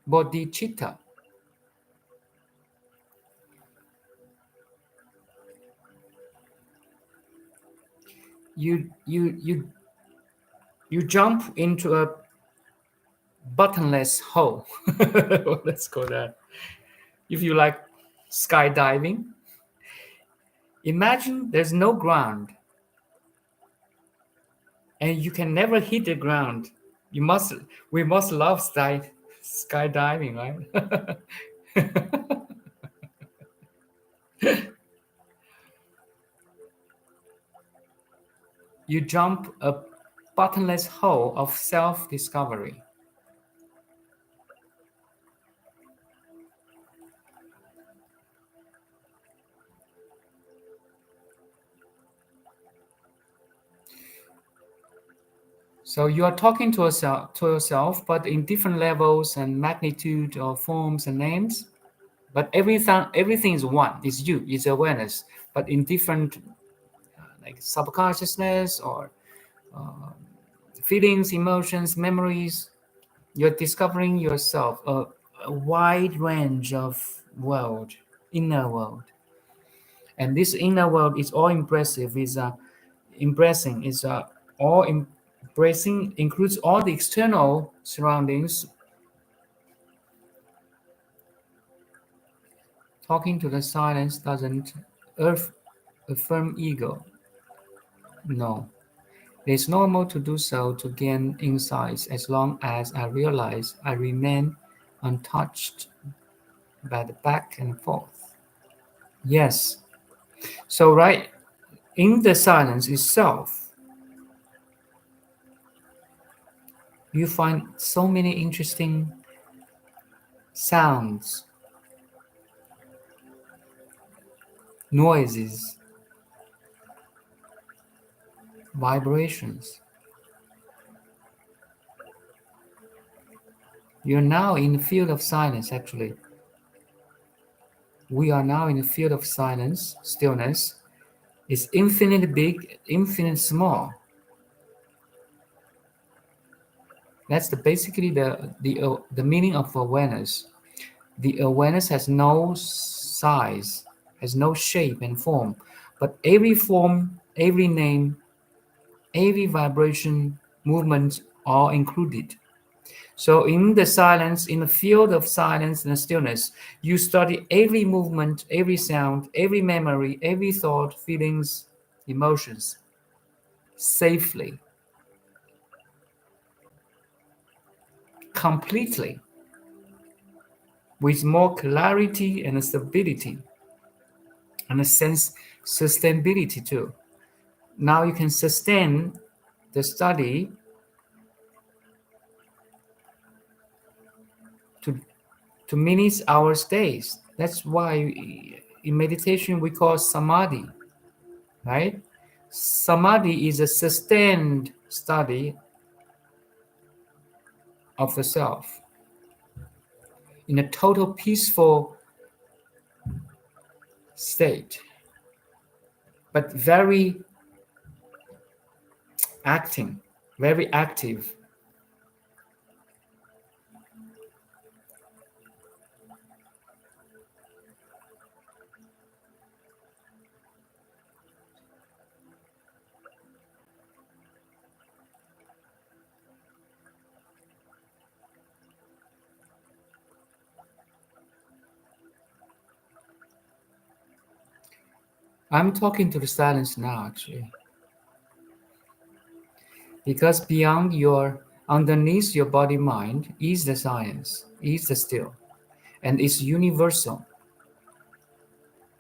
Speaker 1: Bodhicitta. You jump into a bottomless hole. Let's call that. If you like skydiving, imagine there's no ground and you can never hit the ground. We must love skydiving, right? You jump a bottomless hole of self-discovery. So you are talking to yourself, but in different levels and magnitude of forms and names. But everything is one. It's you. It's awareness. But in different, like subconsciousness or uh, feelings, emotions, memories, you're discovering yourself. A wide range of inner world, and this inner world is all impressive. Is embracing. Is all embracing includes all the external surroundings. Talking to the silence doesn't affirm ego. No. It is normal to do so to gain insights as long as I realize I remain untouched by the back and forth. Yes. So, right in the silence itself, you find so many interesting sounds, noises, vibrations. You're now in the field of silence, actually. We are now in the field of silence, stillness. It's infinite big, infinite small. That's basically the meaning of awareness. The awareness has no size, has no shape and form, but every form, every name, every vibration, movement are included. So in the silence, in the field of silence and stillness, you study every movement, every sound, every memory, every thought, feelings, emotions safely, completely, with more clarity and stability and a sense sustainability too. Now you can sustain the study to minutes, hours, days. That's why in meditation we call samadhi, right? Samadhi is a sustained study of the self in a total peaceful state, but very acting, very active. I'm talking to the silence now, actually, because beyond underneath your body mind is the science, is the still, and it's universal.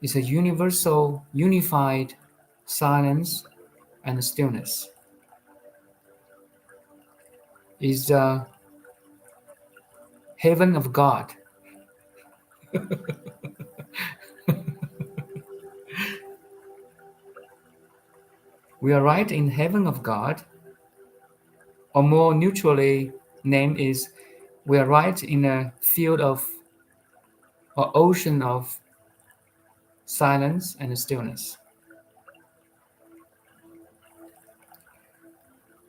Speaker 1: It's a universal, unified silence and stillness. Is the heaven of God. We are right in heaven of God, or more neutrally named is we are right in a field of or ocean of silence, and stillness.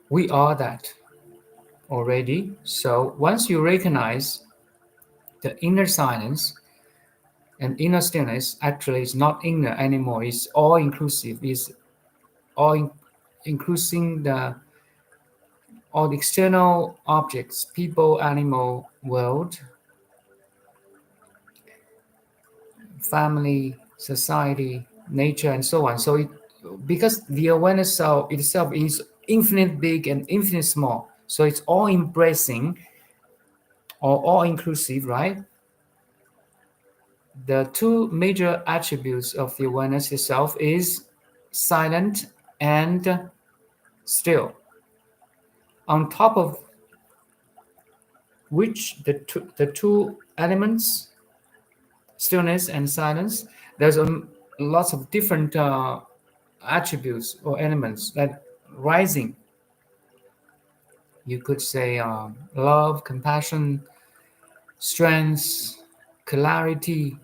Speaker 1: We are that already. So once you recognize the inner silence and inner stillness, actually is not inner anymore. It's all inclusive. It's all including all the external objects, people, animal, world, family, society, nature, and so on. So because the awareness of itself is infinite big and infinite small, so it's all embracing or all inclusive, right? The two major attributes of the awareness itself is silent and still. On top of which the two elements, stillness and silence, there's lots of different attributes or elements that rising. You could say love, compassion, strength, clarity,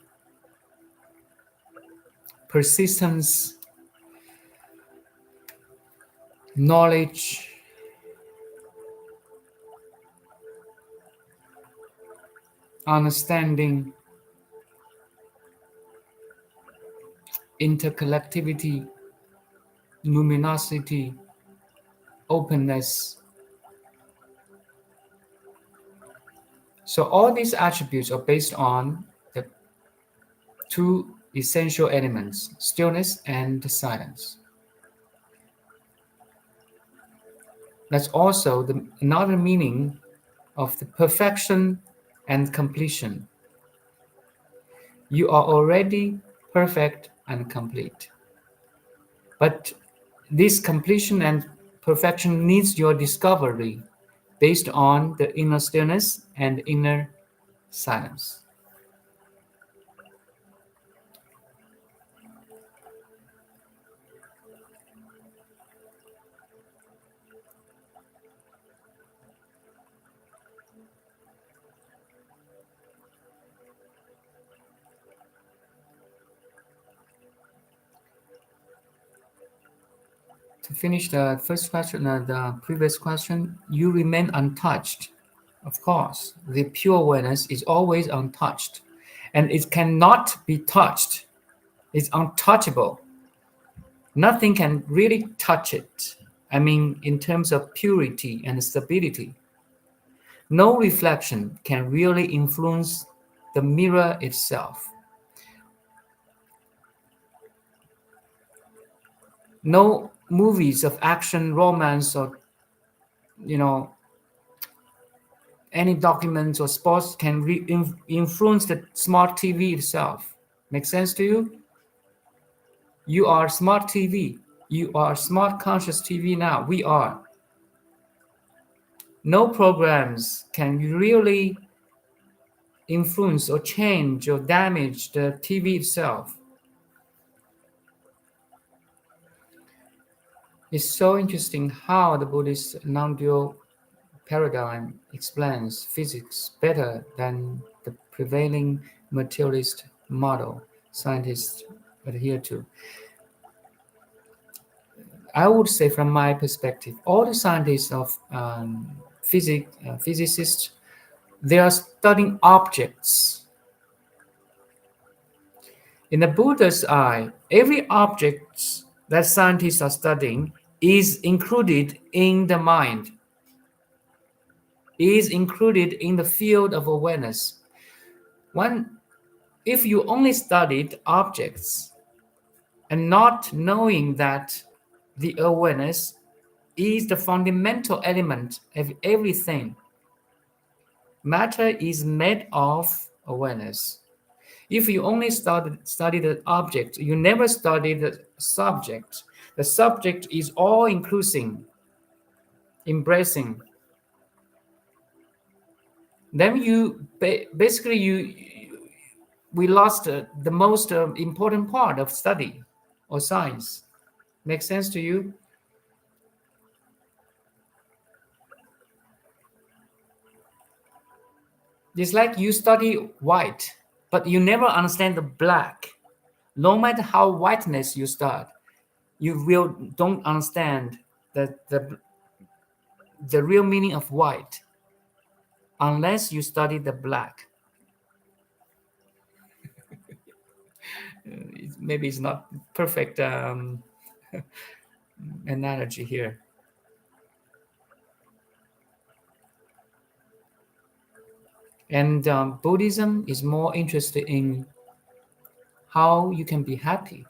Speaker 1: persistence, knowledge, understanding, intercollectivity, luminosity, openness. So all these attributes are based on the two essential elements, stillness and silence. That's also another meaning of the perfection and completion. You are already perfect and complete. But this completion and perfection needs your discovery based on the inner stillness and inner silence. To finish the first question, the previous question, you remain untouched. Of course, the pure awareness is always untouched, and it cannot be touched. It's untouchable. Nothing can really touch it. I mean, in terms of purity and stability, no reflection can really influence the mirror itself. No movies of action, romance, or you know any documents or sports can influence the smart TV itself. Make sense to you? You are smart TV. You are smart conscious TV now. We are. No programs can really influence or change or damage the TV itself. It's so interesting how the Buddhist non-dual paradigm explains physics better than the prevailing materialist model scientists adhere to. I would say, from my perspective, all the scientists of physicists, they are studying objects. In the Buddha's eye, every object that scientists are studying is included in the mind, is included in the field of awareness. If you only studied objects and not knowing that the awareness is the fundamental element of everything, matter is made of awareness. If you only study the object, you never study the subject. The subject is all inclusive, embracing. Then we lost the most important part of study or science. Make sense to you? It's like you study white, but you never understand the black. No matter how whiteness you start, you will don't understand the real meaning of white unless you study the black. Maybe it's not perfect analogy here. And Buddhism is more interested in how you can be happy.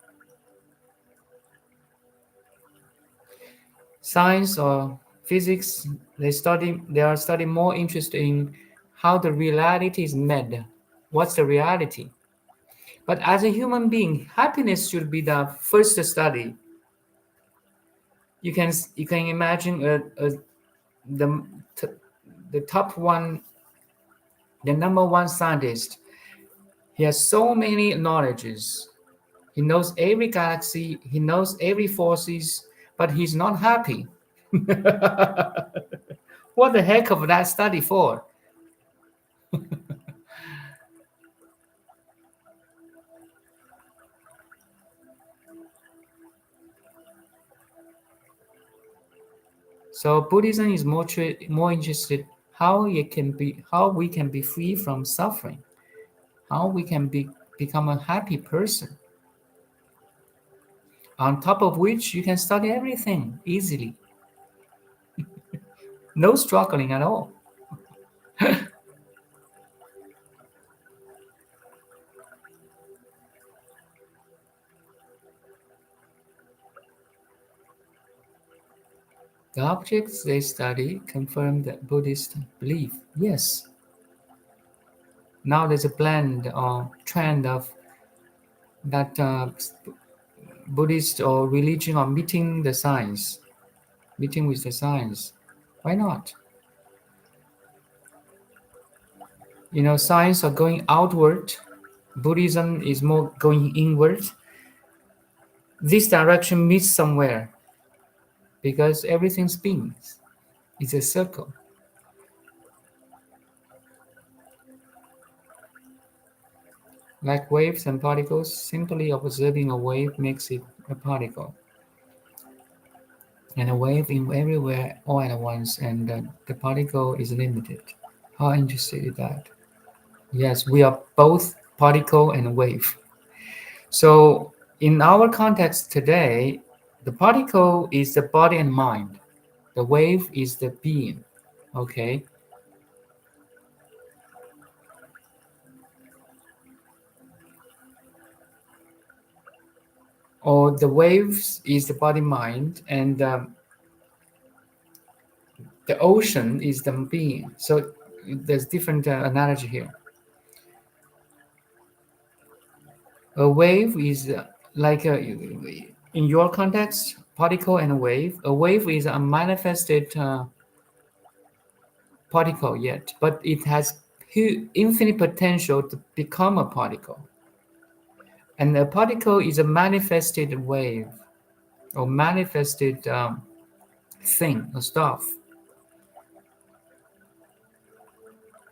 Speaker 1: Science or physics, they are studying more interested in how the reality is made. What's the reality? But as a human being, happiness should be the first study. You can imagine the the top one, the number one scientist. He has so many knowledges. He knows every galaxy. He knows every forces, but he's not happy. What the heck of that study for? So Buddhism is more interested how we can be free from suffering, how we can become a happy person. On top of which you can study everything easily, no struggling at all. The objects they study confirm the Buddhist belief. Yes, now there's a blend or trend of that Buddhist or religion or meeting the science, meeting with the science. Why not? Science are going outward. Buddhism is more going inward. This direction meets somewhere because everything spins. It's a circle. Like waves and particles, simply observing a wave makes it a particle. And a wave in everywhere all at once, and the particle is limited. How interesting is that? Yes, we are both particle and wave. So, in our context today, the particle is the body and mind, the wave is the being. Okay, or the waves is the body mind, and the ocean is the being. So there's different analogy here. A wave is like in your context, particle and a wave. A wave is a manifested particle yet, but it has infinite potential to become a particle. And a particle is a manifested wave or manifested thing or stuff.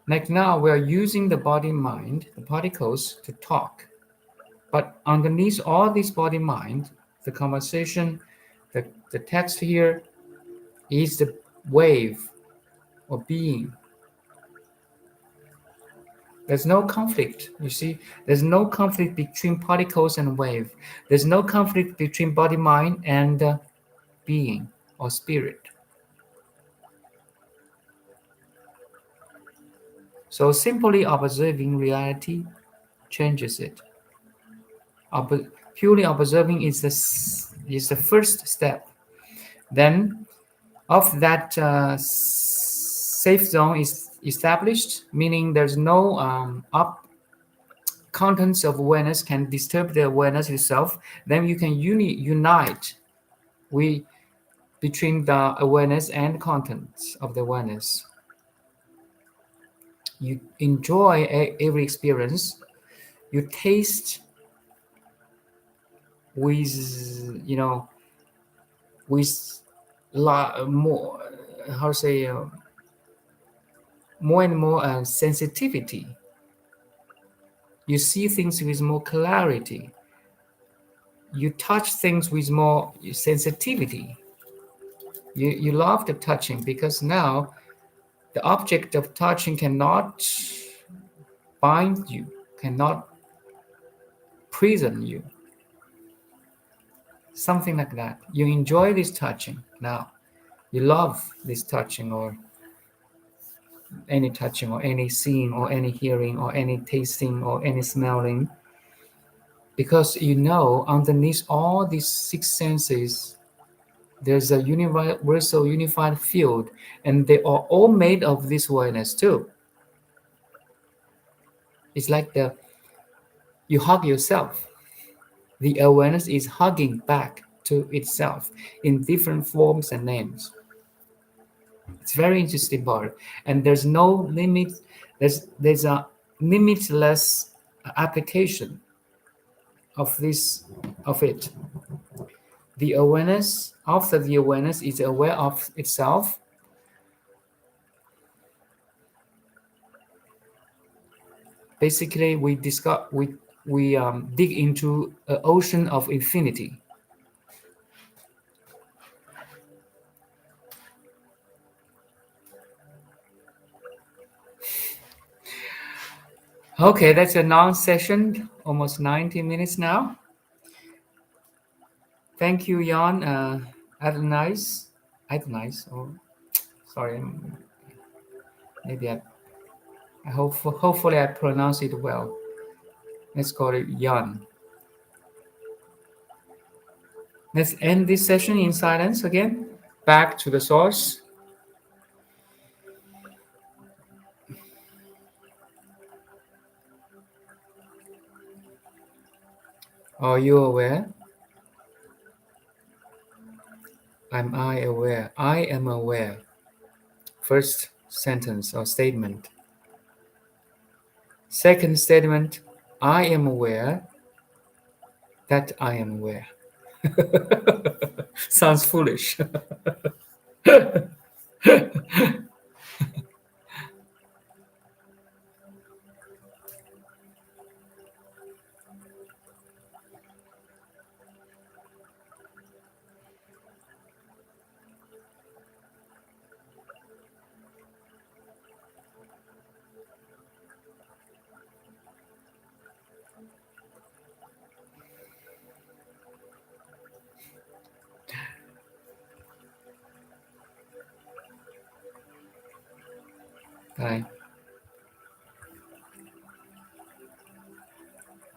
Speaker 1: Like now, we are using the body mind, the particles, to talk. But underneath all this body mind, the conversation, the text here is the wave or being. There's no conflict, you see. There's no conflict between particles and wave. There's no conflict between body mind and being or spirit. So simply observing reality changes it. Purely observing is the first step. Then, of that safe zone is established, meaning there's no contents of awareness can disturb the awareness itself. Then you can unite between the awareness and contents of the awareness. You enjoy every experience. You taste with with more, how to say, more and more sensitivity. You see things with more clarity. you touch things with more sensitivity. You love the touching because now the object of touching cannot bind you, cannot prison you. Something like that. You enjoy this touching now. You love this touching or any seeing or any hearing or any tasting or any smelling, because you know underneath all these six senses there's a universal unified field, and they are all made of this awareness too. It's like you hug yourself. The awareness is hugging back to itself in different forms and names. It's very interesting part, and there's no limit. There's a limitless application of it. The awareness, after the awareness is aware of itself, basically we dig into an ocean of infinity. Okay, that's a long session, almost 90 minutes now. Thank you, Jan. Adonais. Oh, sorry. Maybe hopefully I pronounce it well. Let's call it Jan. Let's end this session in silence again. Back to the source. Are you aware? Am I aware? I am aware. First sentence or statement. Second statement, I am aware that I am aware. Sounds foolish. Bye.